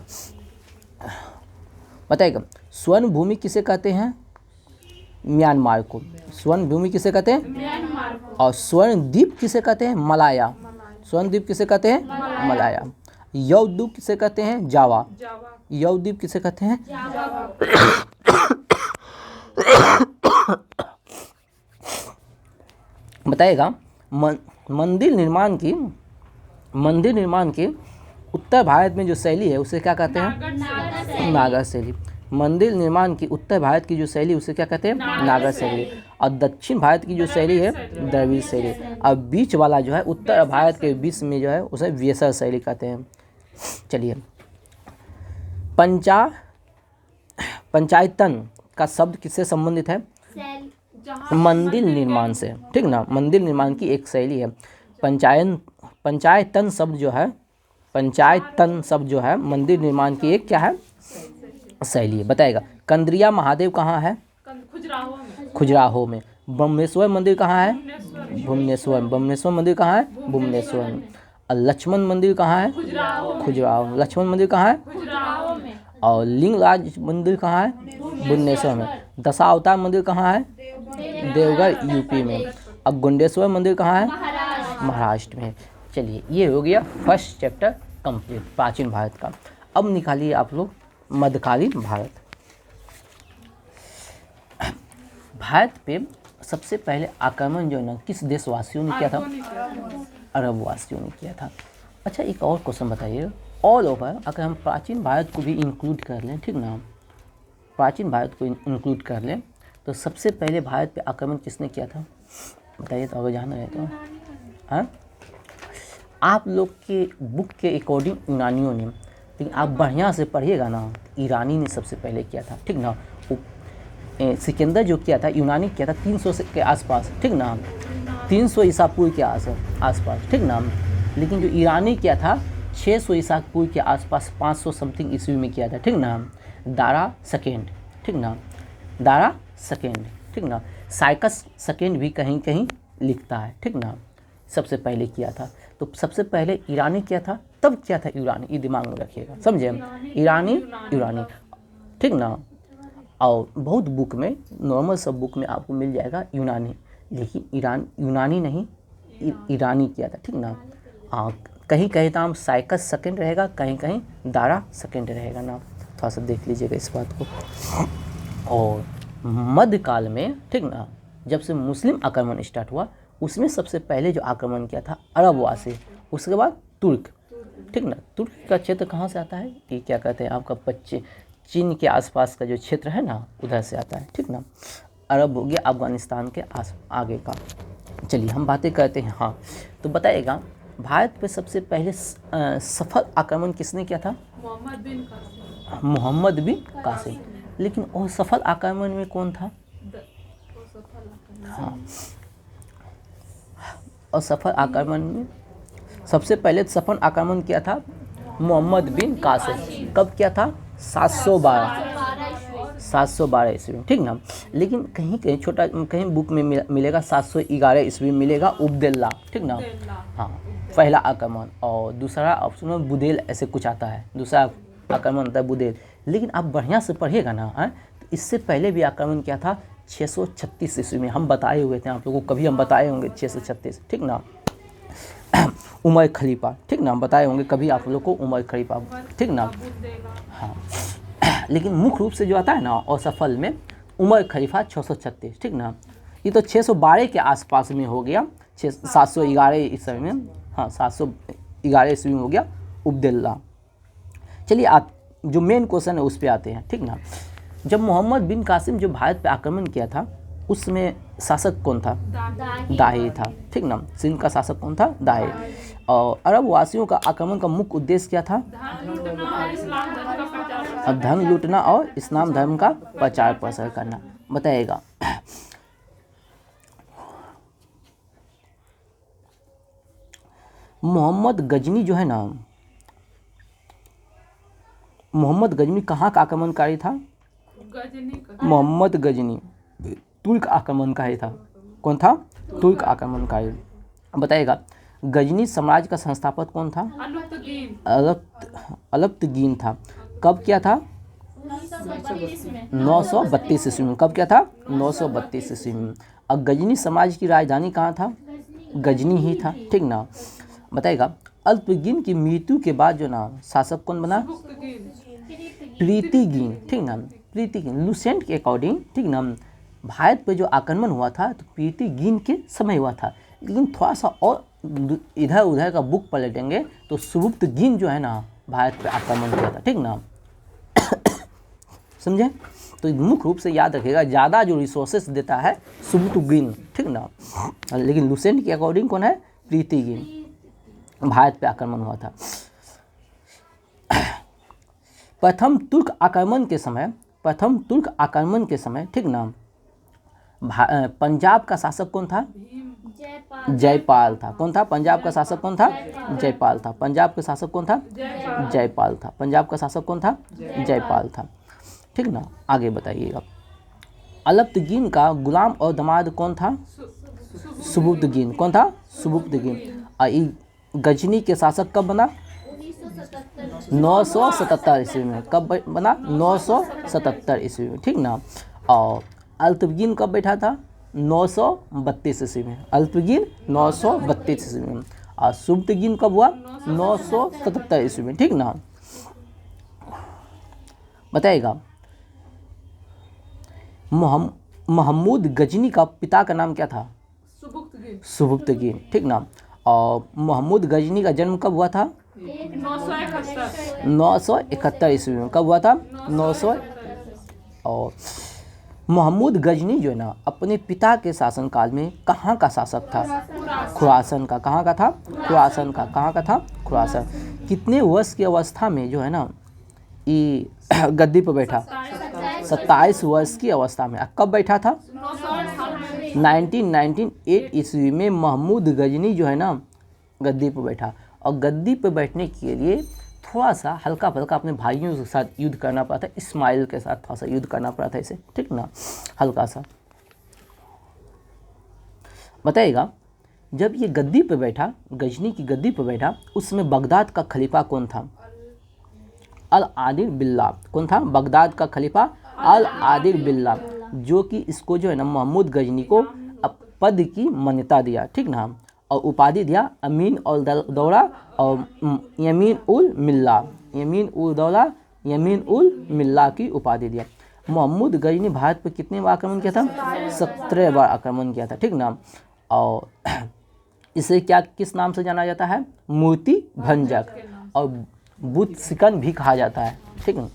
बताइएगा स्वर्ण भूमि किसे कहते हैं? म्यांमार को। स्वर्ण भूमि किसे कहते हैं? और स्वर्ण द्वीप किसे कहते हैं? मलाया। स्वर्ण द्वीप किसे कहते हैं? मलाया। यवद्वीप किसे कहते हैं? जावा। यवद्वीप किसे कहते हैं? बताइएगा मंदिर निर्माण की उत्तर भारत में जो शैली है उसे क्या कहते हैं? नागर शैली। मंदिर निर्माण की उत्तर भारत की जो शैली उसे क्या कहते हैं? नागर शैली। और दक्षिण भारत की जो शैली है द्रविड़ शैली। और बीच वाला जो है उत्तर भारत के बीच में जो है उसे वेसर शैली कहते हैं। चलिए पंचायतन का शब्द किससे संबंधित है? मंदिर निर्माण से, ठीक ना। मंदिर निर्माण की एक शैली है पंचायतन शब्द जो है, पंचायतन शब्द जो है मंदिर निर्माण की एक क्या है? शैली है। बताएगा कंद्रिया महादेव कहाँ है? खजुराहो में। बम्बेश्वर मंदिर कहाँ है? भुवनेश्वर। बम्बेश्वर मंदिर कहाँ है? भुवनेश्वर में। और लक्ष्मण मंदिर कहाँ है? खजुराहो। लक्ष्मण मंदिर कहाँ है? और लिंगराज मंदिर कहाँ है? भुवनेश्वर में। दशावतार मंदिर कहाँ है? देवघर यूपी में। और गुंडेश्वर मंदिर कहाँ है? महाराष्ट्र में। चलिए ये हो गया फर्स्ट चैप्टर कंप्लीट प्राचीन भारत का। अब निकालिए आप लोग मध्यकालीन भारत। भारत पे सबसे पहले आक्रमण जो है ना किस देशवासियों ने किया था? अरब वासियों ने किया था। अच्छा एक और क्वेश्चन बताइए, ऑल ओवर अगर हम प्राचीन भारत को भी इंक्लूड कर लें, ठीक ना, प्राचीन भारत को इंक्लूड कर लें तो सबसे पहले भारत पे आक्रमण किसने किया था? बताइए तो, अगर जानना है तो। हाँ, आप लोग के बुक के अकॉर्डिंग यूनानियों ने, लेकिन आप बढ़िया से पढ़िएगा ना, ईरानी ने सबसे पहले किया था, ठीक ना। सिकंदर जो किया था यूनानी किया था 300 के आसपास, ठीक ना, 300 ईसा पूर्व के आसपास, ठीक ना। लेकिन जो ईरानी किया था 600 ईसा पूर्व के आसपास, 500 समथिंग ईस्वी में किया था, ठीक ना। दारा सेकेंड, ठीक ना, दारा सेकेंड, ठीक ना। साइकस सेकेंड भी कहीं कहीं लिखता है, ठीक ना। सबसे पहले किया था, तो सबसे पहले ईरानी किया था, तब किया था यूनानी, ये दिमाग में रखिएगा, समझे? ईरानी, ठीक ना। और बहुत बुक में, नॉर्मल सब बुक में आपको मिल जाएगा यूनानी, लेकिन यूनानी नहीं, ईरानी किया था, ठीक ना। कहीं कहीं नाम साइकस सेकेंड रहेगा, कहीं कहीं दारा सेकेंड रहेगा नाम, थोड़ा सा देख लीजिएगा इस बात को। और मध्यकाल में, ठीक ना, जब से मुस्लिम आक्रमण स्टार्ट हुआ उसमें सबसे पहले जो आक्रमण किया था अरबवासी, उसके बाद तुर्क, ठीक ना। तुर्क का क्षेत्र कहाँ से आता है? ये क्या कहते हैं आपका चीन के आसपास का जो क्षेत्र है ना, उधर से आता है, ठीक ना। अरब हो गया अफगानिस्तान के आगे का। चलिए हम बातें करते हैं। हाँ, तो बताइएगा भारत पे सबसे पहले सफल आक्रमण किसने किया था? मोहम्मद बिन कासिम। लेकिन और सफल आक्रमण में कौन था? हाँ, और सफल आक्रमण में सबसे पहले सफल आक्रमण किया था मोहम्मद बिन कासिम। कब किया था? 712 ईस्वी में, ठीक ना। लेकिन कहीं कहीं छोटा, कहीं बुक में मिलेगा 711 ईस्वी में मिलेगा उबैदुल्लाह, ठीक ना। हाँ, पहला आक्रमण। और दूसरा ऑप्शन में बुदेल ऐसे कुछ आता है, दूसरा आक्रमण होता है बुदेल। लेकिन आप बढ़िया से पढ़िएगा ना, तो इससे पहले भी आक्रमण किया था 636 ईस्वी में। हम बताए हुए थे आप लोगों को, कभी हम बताए होंगे 636, ठीक ना। उमर खलीफा, ठीक ना, बताए होंगे कभी आप लोग को उमर खलीफा, ठीक ना। हाँ, लेकिन मुख्य रूप से जो आता है ना और सफल में उमर खलीफा 636, ठीक ना। ये तो 612 के आसपास में हो गया, 711 ईस्वी में। हाँ, 711 ईस्वी में हो गया उबैदुल्लाह। चलिए आप जो मेन क्वेश्चन है उस पर आते हैं, ठीक ना। जब मोहम्मद बिन कासिम जो भारत पे आक्रमण किया था उसमें शासक कौन था? दाही था, ठीक ना। सिंध का शासक कौन था? दाही। और अरब वासियों का आक्रमण का मुख्य उद्देश्य क्या था? धन लूटना और इस्लाम धर्म का प्रचार प्रसार करना। बताइएगा मोहम्मद गजनी जो है ना, मोहम्मद गजनी कहाँ का आक्रमणकारी था? मोहम्मद गजनी तुर्क आक्रमणकारी था। कौन था? तुर्क आक्रमणकारी। बताइएगा गजनी साम्राज्य का संस्थापक कौन था? अलप्तगीन था। कब किया था? 932 ईस्वी में। कब किया था? 932 ईस्वी में। और गजनी साम्राज्य की राजधानी कहाँ था? गजनी ही था, ठीक ना। बताइएगा अल्पगीन की मृत्यु के बाद जो ना शासक कौन बना? प्रीतिगीन, ठीक ना। प्रीतिगीन लुसेंट के अकॉर्डिंग, ठीक ना, भारत पे जो आक्रमण हुआ था तो प्रीतिगीन के समय हुआ था। लेकिन थोड़ा सा और इधर उधर का बुक पलटेंगे तो सुबुक्तगीन जो है ना भारत पे आक्रमण किया था, ठीक ना। समझे? तो मुख्य रूप से याद रखिएगा, ज़्यादा जो रिसोर्सेस देता है सुबुक्तगीन, ठीक ना। लेकिन लुसेंट के अकॉर्डिंग कौन है? प्रीतिगीन। भारत पे आक्रमण हुआ था। प्रथम तुर्क आक्रमण के समय, ठीक ना, पंजाब का शासक कौन था? जयपाल था। कौन था? पंजाब का शासक कौन था? जयपाल था। पंजाब का शासक कौन था? जयपाल था। पंजाब का शासक कौन था? जयपाल था, ठीक ना। आगे बताइएगा अलप्तगीन का गुलाम और दामाद कौन था? सुबुक्तगीन। कौन था? सुबुक्तगीन। गजनी के शासक कब बना? 977 ईस्वी में। कब बना? 977 ईस्वी में, ठीक ना। और अल्तुर्गिन कब बैठा था? 932 ईस्वी में। अल्तुर्गिन 932 ईस्वी में। और सुब्तगिन कब हुआ? 977 ईस्वी में, ठीक ना। बताइएगा महमूद गजनी का पिता का नाम क्या था? सुबुक्तगिन। सुबुक्तगिन, ठीक ना। और महमूद गजनी का जन्म कब हुआ था? 971 ईस्वी में। कब हुआ था? 900। और महमूद गजनी जो है ना, अपने पिता के शासनकाल में कहाँ का शासक था? खुरासन का। कहाँ का था? खुरासन का। कहाँ का था? खुरासन। कितने वर्ष की अवस्था में जो है ना ये गद्दी पर बैठा? 27 वर्ष की अवस्था में। कब बैठा था? 1998 ईस्वी में महमूद गजनी जो है ना गद्दी पर बैठा। और गद्दी पर बैठने के लिए थोड़ा सा हल्का फुल्का अपने भाइयों के साथ युद्ध करना पड़ा था। इस्माइल के साथ थोड़ा सा युद्ध करना पड़ा था इसे, ठीक ना, हल्का सा। बताइएगा जब ये गद्दी पर बैठा, गजनी की गद्दी पर बैठा, उस समय बगदाद का खलीफा कौन था? अल आदिल बिल्ला। कौन था? बगदाद का खलीफा अल आदिल बिल्ला, जो कि इसको जो है ना महमूद गजनी को पद की मान्यता दिया, ठीक ना। और उपाधि दिया अमीन उल दौला और यमीन उल मिल्ला। यमीन उल दौला, यमीन उल मिल्ला की उपाधि दिया। महमूद गजनी भारत पर कितने बार आक्रमण किया था? 17 बार आक्रमण किया था, ठीक ना। और इसे क्या किस नाम से जाना जाता है? मूर्ति भंजक और बुत सिकन भी कहा जाता है, ठीक है। ये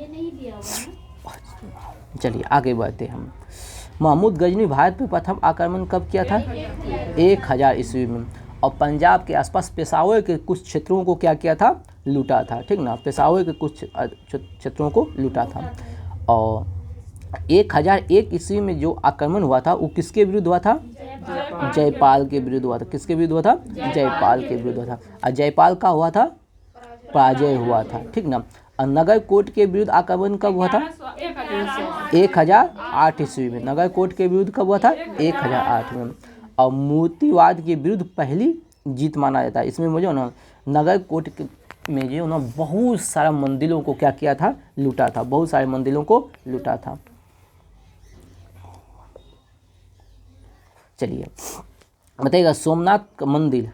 नहीं दिया हुआ है। चलिए आगे बढ़ते हैं हम। महमूद गजनी भारत पर प्रथम आक्रमण कब किया था? 1000 ईस्वी में। और पंजाब के आसपास पेशावर के कुछ क्षेत्रों को क्या किया था? लूटा था, ठीक ना। पेशावर के कुछ क्षेत्रों को लूटा था। और 1001 ईस्वी में जो आक्रमण हुआ था वो किसके विरुद्ध हुआ था? जयपाल के विरुद्ध हुआ था। किसके विरुद्ध हुआ था? जयपाल के विरुद्ध हुआ था। और जयपाल का हुआ था? पराजय हुआ था, ठीक ना। और नगर कोट के विरुद्ध आक्रमण कब हुआ था? 1008 ईस्वी में। नगर कोट के विरुद्ध कब हुआ था? 1008 में। और मूर्तिवाद के विरुद्ध पहली जीत माना जाता है। इसमें मुझे ना नगर कोट में जो ना बहुत सारा मंदिरों को क्या किया था? लूटा था। बहुत सारे मंदिरों को लूटा था। चलिए बताइएगा सोमनाथ का मंदिर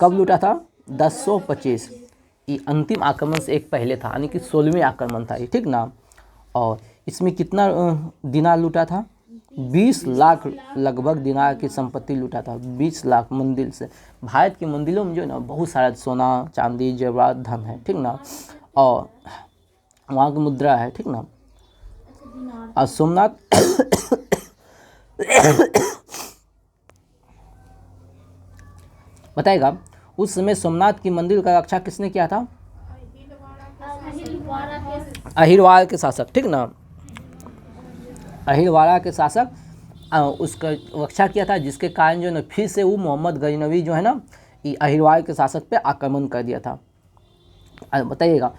कब लूटा था? 1025। ये अंतिम आक्रमण से एक पहले था, यानी कि 16वें आक्रमण था ये, ठीक ना। और इसमें कितना दिनार लूटा था? 20 लाख लगभग दिनार की संपत्ति लूटा था। 20 लाख मंदिर से। भारत के मंदिरों में जो है ना बहुत सारा सोना चांदी जेवरात धन है, ठीक ना। और वहाँ की मुद्रा है, ठीक ना। और सोमनाथ बताएगा उस समय सोमनाथ की मंदिर का रक्षा किसने किया था? अहिरवार के शासक, ठीक ना। अहिरवारा के शासक उसका रक्षा किया था, जिसके कारण जो है फिर से वो मोहम्मद गजनवी जो है ना ये अहिरवार के शासक पे आक्रमण कर दिया था। बताइएगा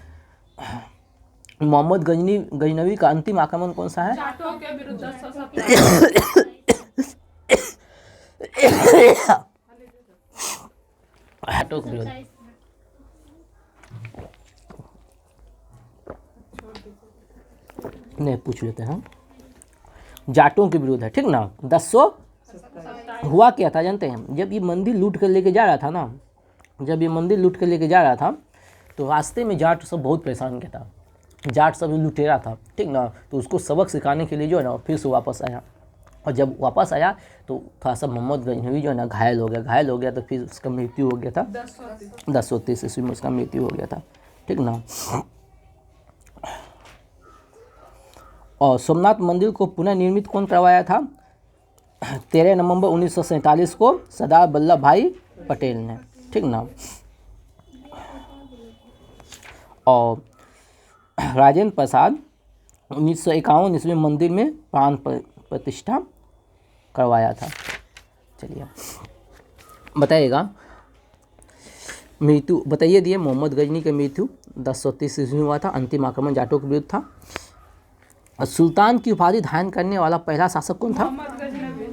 मोहम्मद गजनवी का अंतिम आक्रमण कौन सा है? जाटों के विरुद्ध 1017। जाटों के विरुद्ध। नहीं पूछ लेते हैं। जाटों के विरुद्ध है, ठीक ना। 1000 हुआ क्या था जानते हैं? जब ये मंदिर लूट कर लेके जा रहा था ना, जब ये मंदिर लूट कर लेके जा रहा था तो रास्ते में जाट सब बहुत परेशान किया था। जाट सब लुटेरा था, ठीक ना। तो उसको सबक सिखाने के लिए जो है ना फिर से वापस आया। और जब वापस आया तो थोड़ा सा मोहम्मद गजनवी जो है ना घायल हो गया तो फिर उसका मृत्यु हो गया था। 1030 ईस्वी में उसका मृत्यु हो गया था, ठीक ना। और सोमनाथ मंदिर को पुनः निर्मित कौन करवाया था? 13 नवंबर 1947 को सरदार वल्लभ भाई पटेल ने, ठीक ना। और राजेंद्र प्रसाद 1951 ईस्वी में मंदिर में प्राण प्रतिष्ठा करवाया था। चलिए बताइएगा मृत्यु बताइए दिए। मोहम्मद गजनी का मृत्यु 1030 ईस्वी में हुआ था। अंतिम आक्रमण जाटों के विरुद्ध था। सुल्तान की उपाधि धारण करने वाला पहला शासक कौन था?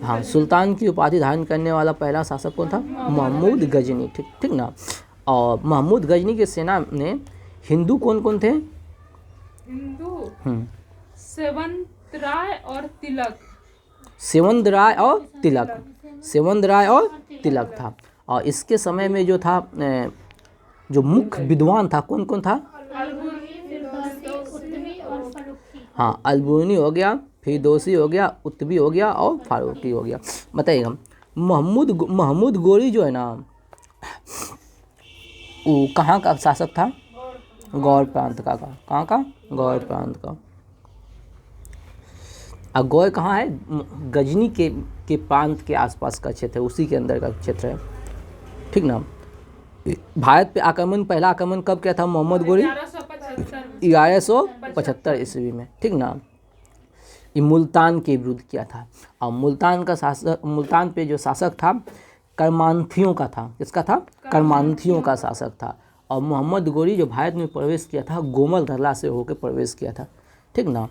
हाँ, सुल्तान की उपाधि धारण करने वाला पहला शासक कौन था? महमूद गजनी, ठीक ना। और महमूद गजनी की सेना में हिंदू कौन कौन थे? हिंदू हम्म, सेवंत राय और तिलक। सेवंत राय और तिलक, सेवंत राय और तिलक था। और इसके समय में जो था जो मुख्य विद्वान था कौन कौन था? उत्तरी और फरुखी। हाँ, अलबुर्नी हो गया, फिरदौसी हो गया, उत्तबी हो गया और फारूकी हो गया। बताइएगा महमूद गोरी जो है ना वो कहाँ का शासक था? गौड़ प्रांत का। कहाँ का? गौड़ प्रांत का। और गौड़ कहाँ है? गजनी के प्रांत के आसपास का क्षेत्र है, उसी के अंदर का क्षेत्र है, ठीक ना। भारत पे आक्रमण, पहला आक्रमण कब किया था मोहम्मद गोरी? 1175 ईस्वी में, ठीक ना। ये मुल्तान के विरुद्ध किया था। और मुल्तान पे जो शासक था करमांथियों का था। किसका था? करमांथियों का शासक था। और मोहम्मद गोरी जो भारत में प्रवेश किया था गोमल धरला से होकर प्रवेश किया था, ठीक ना।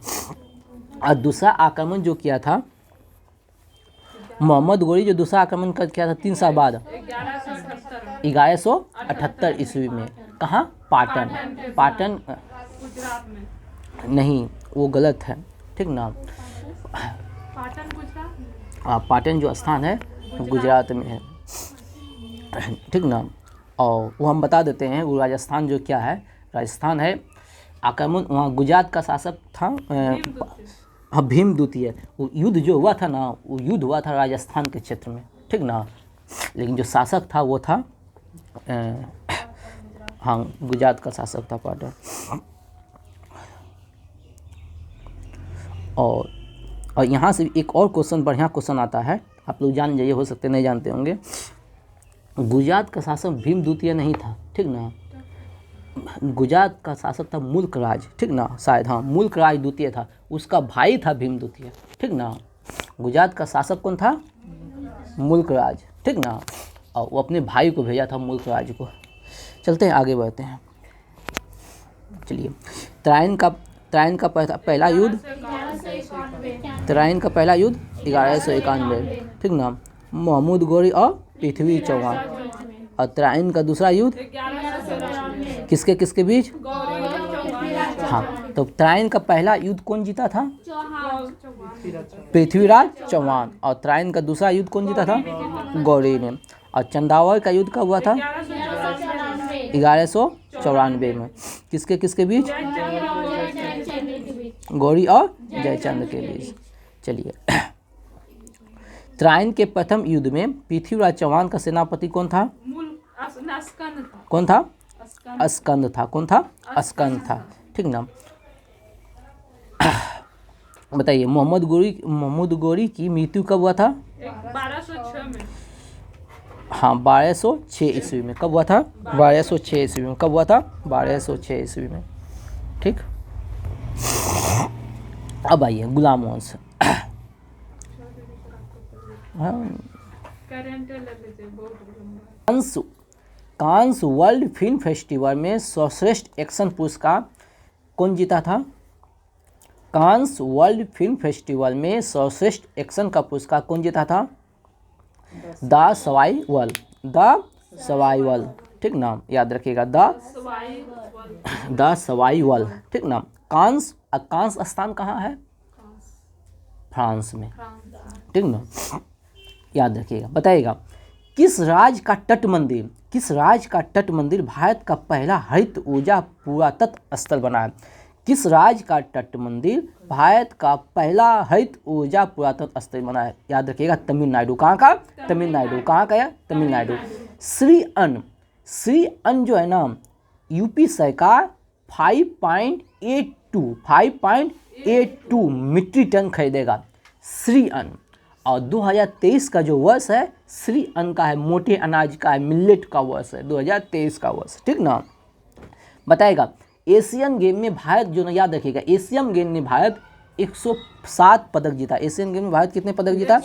और दूसरा आक्रमण जो किया था मोहम्मद गोरी, जो दूसरा आक्रमण कर किया था 3 साल बाद 1178 ईस्वी में। कहाँ? पाटन। पाटन गुजरात में। नहीं, वो गलत है, ठीक ना। पाटन गुजरात। हाँ, पाटन जो स्थान है गुजरात में है, ठीक ना। और वो हम बता देते हैं, वो राजस्थान जो क्या है, राजस्थान है। आक्रमण वहाँ गुजरात का शासक था हाँ, भीम द्वितीय। वो युद्ध जो हुआ था ना, वो युद्ध हुआ था राजस्थान के क्षेत्र में, ठीक ना। लेकिन जो शासक था वो था हाँ, गुजरात का शासक था पाटन। और यहाँ से एक और क्वेश्चन, बढ़िया क्वेश्चन आता है, आप लोग जान जाइए, हो सकते नहीं जानते होंगे। गुजरात का शासक भीम द्वितीय नहीं था, ठीक ना। गुजरात का शासक था मुल्क राज, ठीक ना, शायद, हाँ, मुल्क राज द्वितीय था, उसका भाई था भीम द्वितीय, ठीक ना। गुजरात का शासक कौन था? मुल्क राज, ठीक ना। और वो अपने भाई को भेजा था मुल्क राज को। चलते हैं, आगे बढ़ते हैं। चलिए, तराइन का पहला युद्ध, तराइन का पहला युद्ध 1191, ठीक ना। महमूद गोरी और पृथ्वी चौहान। और तराइन का दूसरा युद्ध किसके किसके बीच? हाँ, तो तराइन का पहला युद्ध कौन जीता था? पृथ्वीराज चौहान। और तराइन का दूसरा युद्ध कौन जीता था? गौरी ने। और चंदावड़ का युद्ध कब हुआ था? 1194 में। किसके किसके बीच? गौरी और जयचंद के बीच। चलिए, तराइन के प्रथम युद्ध में पृथ्वीराज चौहान का सेनापति कौन था? कौन था? अस्कंद था। कौन था? अस्कंद था, ठीक ना। बताइए, मोहम्मद गोरी की मृत्यु कब हुआ था? 1206 में। हाँ, 1206 ईस्वी में। कब हुआ था? 1206 ईस्वी में। कब हुआ था? 1206 ईस्वी में, ठीक। अब आइए गुलाम वंश। कांस वर्ल्ड फिल्म फेस्टिवल में सर्वश्रेष्ठ एक्शन पुरस्कार कौन जीता था? कांस वर्ल्ड फिल्म फेस्टिवल में सर्वश्रेष्ठ एक्शन का पुरस्कार कौन जीता था? द सवाईवल, ठीक ना, याद रखिएगा, द सवाईवल, ठीक ना। कांस स्थान कहाँ है? फ्रांस में, ठीक ना, याद रखिएगा। बताइएगा, किस राज्य का तट मंदिर भारत का पहला हरित ऊर्जा पुरातत्व स्थल बना है? किस राज्य का तट मंदिर भारत का पहला हरित ऊर्जा पुरातत्व स्थल बना है? याद रखिएगा, तमिलनाडु। कहाँ का? तमिलनाडु। कहाँ का है? तमिलनाडु। श्री अन्न जो है ना, यूपी सरकार 5.82 मीट्रिक टन खरीदेगा श्री अन्न। और 2023 का जो वर्ष है श्री अन्न का है, मोटे अनाज का है, मिलेट का वर्ष है, 2023 का वर्ष, ठीक ना। बताएगा, एशियन गेम में भारत जो ना, याद रखिएगा, एशियन गेम में भारत 107 पदक जीता। एशियन गेम में भारत कितने पदक जीता?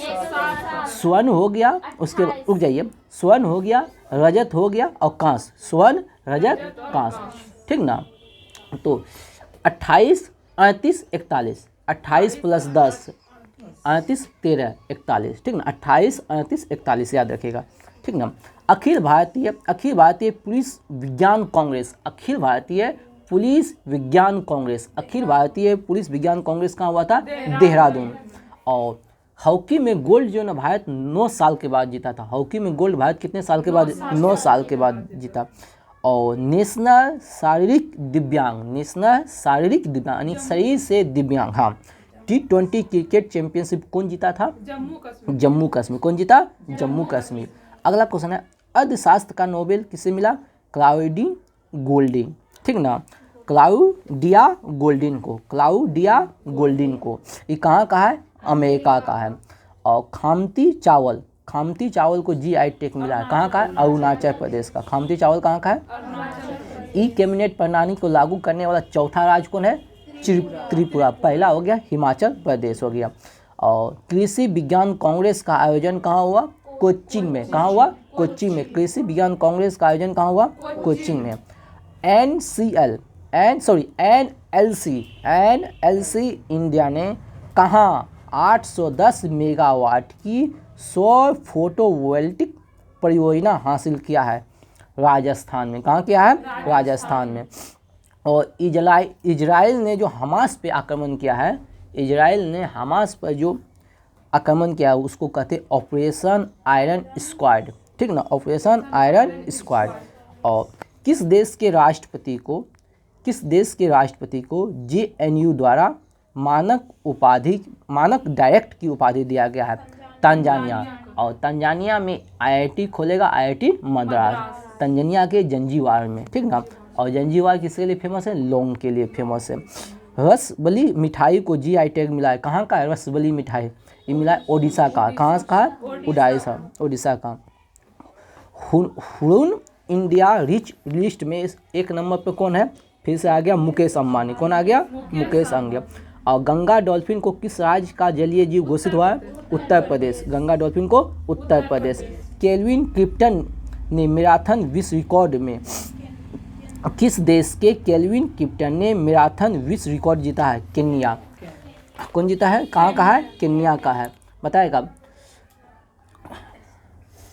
स्वर्ण हो गया, उसके रुक जाइए, स्वर्ण हो गया, रजत हो गया और कांस्य। स्वर्ण, रजत, कांस्य, ठीक ना। तो 28, 38, 41, 28 + 10 38, 13, 41, ठीक ना। 28, 38, 41 याद रखिएगा, ठीक ना। अखिल भारतीय पुलिस विज्ञान कांग्रेस, अखिल भारतीय पुलिस विज्ञान कांग्रेस, अखिल भारतीय पुलिस विज्ञान कांग्रेस कहाँ हुआ था? देहरादून। और हॉकी में गोल्ड जो ना भारत 9 साल के बाद जीता था। हॉकी में गोल्ड भारत कितने साल के बाद? 9 साल के बाद जीता। और नेशनल शारीरिक दिव्यांग यानी शरीर से दिव्यांग, हाँ, T20 क्रिकेट चैंपियनशिप कौन जीता था? जम्मू कश्मीर। कौन जीता? जम्मू कश्मीर। अगला क्वेश्चन है, अर्थशास्त्र का नोबेल किसे मिला? क्लाउडिया गोल्डिन, ठीक ना, क्लाउडिया गोल्डिन को। ये कहाँ का है? अमेरिका का है। और खामती चावल को GI टैग मिला है, कहाँ का है? अरुणाचल प्रदेश का। खामती चावल कहाँ का है? ई कैबिनेट प्रणाली को लागू करने वाला चौथा राज्य कौन है? त्रिपुरा। पहला हो गया हिमाचल प्रदेश हो गया। और कृषि विज्ञान कांग्रेस का आयोजन कहाँ हुआ? कोच्चि में। कहाँ हुआ? कोच्चि में। कृषि विज्ञान कांग्रेस का आयोजन कहाँ हुआ? कोच्चि में। NLC इंडिया ने कहाँ 810 मेगावाट की सौर फोटोवोल्टिक परियोजना हासिल किया है? राजस्थान में। कहाँ किया है? राजस्थान में। और इजराइल ने जो हमास पे आक्रमण किया है, इजराइल ने हमास पर जो आक्रमण किया है उसको कहते हैं ऑपरेशन आयरन स्क्वाड, ठीक ना, ऑपरेशन आयरन स्क्वाड। और किस देश के राष्ट्रपति को JNU द्वारा मानक डायरेक्ट की उपाधि दिया गया है? तंजानिया। और तंजानिया में IIT खोलेगा, IIT मद्रास, तंजानिया के जंजीबार में, ठीक ना। और जंजीबार किसके लिए फेमस है? लौंग के लिए फेमस है। रसबली मिठाई को GI टैग मिला है, कहाँ का है रसबली मिठाई? ये मिला है ओडिशा का। कहाँ का? ओडिशा का। हुरुन इंडिया रिच लिस्ट में 1 नंबर पे कौन है? फिर से आ गया मुकेश अंबानी। कौन आ गया? मुकेश अंबानी। और गंगा डॉल्फिन को किस राज्य का जलीय जीव घोषित हुआ है? उत्तर प्रदेश। गंगा डॉल्फिन को उत्तर प्रदेश। केल्विन क्रिप्टन ने मैराथन विश्व रिकॉर्ड में, किस देश के केल्विन क्रिप्टन ने मैराथन विश्व रिकॉर्ड जीता है? केन्या। कौन जीता है? कहाँ का है? केन्या का है। बताएगा।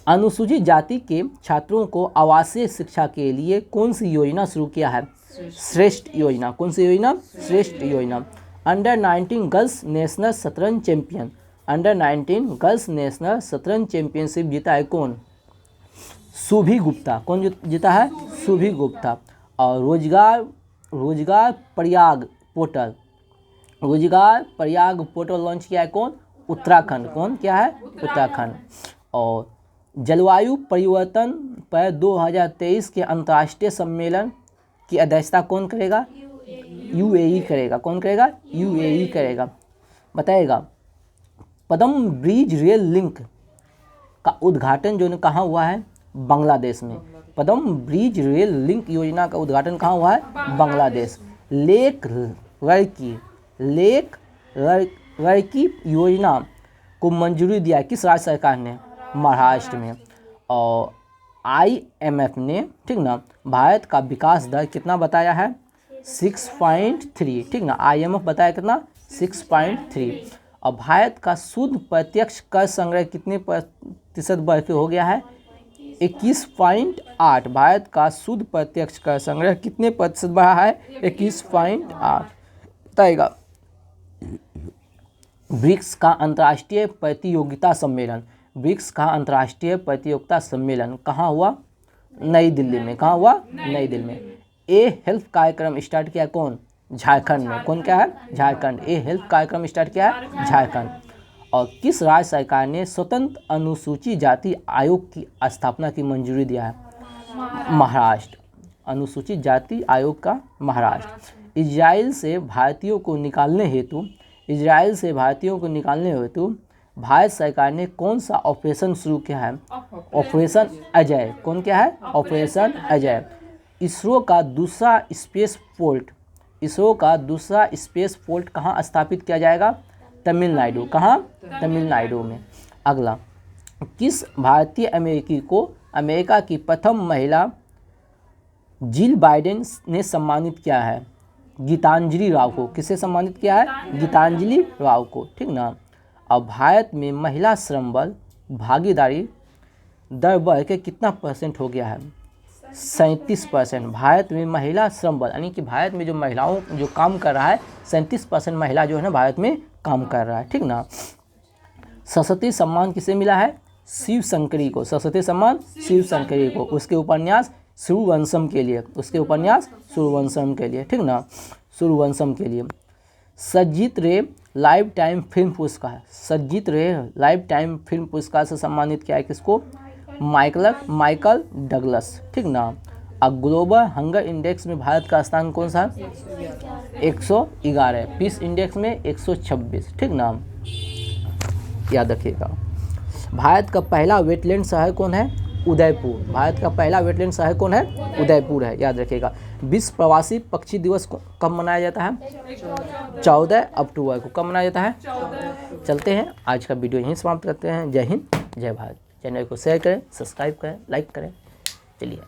अनुसूचित जाति के छात्रों को आवासीय शिक्षा के लिए कौन सी योजना शुरू किया है? श्रेष्ठ योजना। कौन सी योजना? श्रेष्ठ योजना। अंडर-19 गर्ल्स नेशनल शतरंज चैंपियन, अंडर-19 गर्ल्स नेशनल शतरंज चैंपियनशिप जीता है कौन? सुभी गुप्ता। कौन जीता है? सुभी गुप्ता। और रोजगार प्रयाग पोर्टल लॉन्च किया है कौन? उत्तराखंड। कौन किया है? उत्तराखंड। और जलवायु परिवर्तन पर 2023 के अंतर्राष्ट्रीय सम्मेलन की अध्यक्षता कौन करेगा? UAE करेगा। कौन करेगा? UAE करेगा। बताएगा। पद्म ब्रिज रेल लिंक का उद्घाटन जो कहाँ हुआ है? बांग्लादेश में। पद्म ब्रिज रेल लिंक योजना का उद्घाटन कहाँ हुआ है? बांग्लादेश। लेक लड़की योजना को मंजूरी दिया है किस राज्य सरकार ने? महाराष्ट्र में। और IMF ने, ठीक ना, भारत का विकास दर कितना बताया है? 6.3, ठीक ना। IMF बताया कितना? 6.3। और भारत का शुद्ध प्रत्यक्ष कर संग्रह कितने प्रतिशत बढ़ के हो गया है? 21.8। भारत का शुद्ध प्रत्यक्ष कर संग्रह कितने प्रतिशत बढ़ा है? 21.8। बताएगा। ब्रिक्स का अंतर्राष्ट्रीय प्रतियोगिता सम्मेलन कहाँ हुआ? नई दिल्ली में। कहाँ हुआ? नई दिल्ली में। हेल्थ कार्यक्रम स्टार्ट किया कौन? झारखंड में। कौन क्या है? झारखंड। हेल्थ कार्यक्रम स्टार्ट किया है झारखंड। और किस राज्य सरकार ने स्वतंत्र अनुसूचित जाति आयोग की स्थापना की मंजूरी दिया है? महाराष्ट्र। अनुसूचित जाति आयोग का महाराष्ट्र। इजराइल से भारतीयों को निकालने हेतु भारत सरकार ने कौन सा ऑपरेशन शुरू किया है? ऑपरेशन अजय। कौन क्या है? ऑपरेशन अजय। इसरो का दूसरा स्पेस पोर्ट कहाँ स्थापित किया जाएगा? तमिलनाडु। कहाँ? तमिलनाडु में। अगला। किस भारतीय अमेरिकी को अमेरिका की प्रथम महिला जिल बाइडेन ने सम्मानित किया है? गीतांजलि राव को। किसे सम्मानित किया है? गीतांजलि राव को, ठीक ना। अब भारत में महिला श्रम बल भागीदारी दर बढ़ के कितना % हो गया है? 37%। भारत में महिला श्रम बल यानी कि भारत में जो महिलाओं जो काम कर रहा है 37% महिला जो है ना भारत में काम कर रहा है, ठीक ना। सरस्वती सम्मान किसे मिला है? शिव शंकरी को। सरस्वती सम्मान शिव शंकरी को, उसके उपन्यास सूर्यवंशम के लिए, उसके उपन्यास सूर्यवंशम के लिए, ठीक ना, सूर्यवंशम के लिए। सज्जित रे लाइफ टाइम फिल्म पुरस्कार, सज्जित रे लाइफ टाइम फिल्म पुरस्कार से सम्मानित किया है किसको? माइकल डगलस, ठीक ना। अब ग्लोबल हंगर इंडेक्स में भारत का स्थान कौन सा है? 111। पीस इंडेक्स में 126, ठीक ना, याद रखिएगा। भारत का पहला वेटलैंड शहर कौन है? उदयपुर। भारत का पहला वेटलैंड शहर कौन है? उदयपुर है, याद रखिएगा। विश्व प्रवासी पक्षी दिवस कब मनाया जाता है? 14 अक्टूबर को। कब मनाया जाता है? चलते हैं, आज का वीडियो यहीं समाप्त करते हैं। जय हिंद, जय भारत। चैनल को शेयर करें, सब्सक्राइब करें, लाइक करें। चलिए।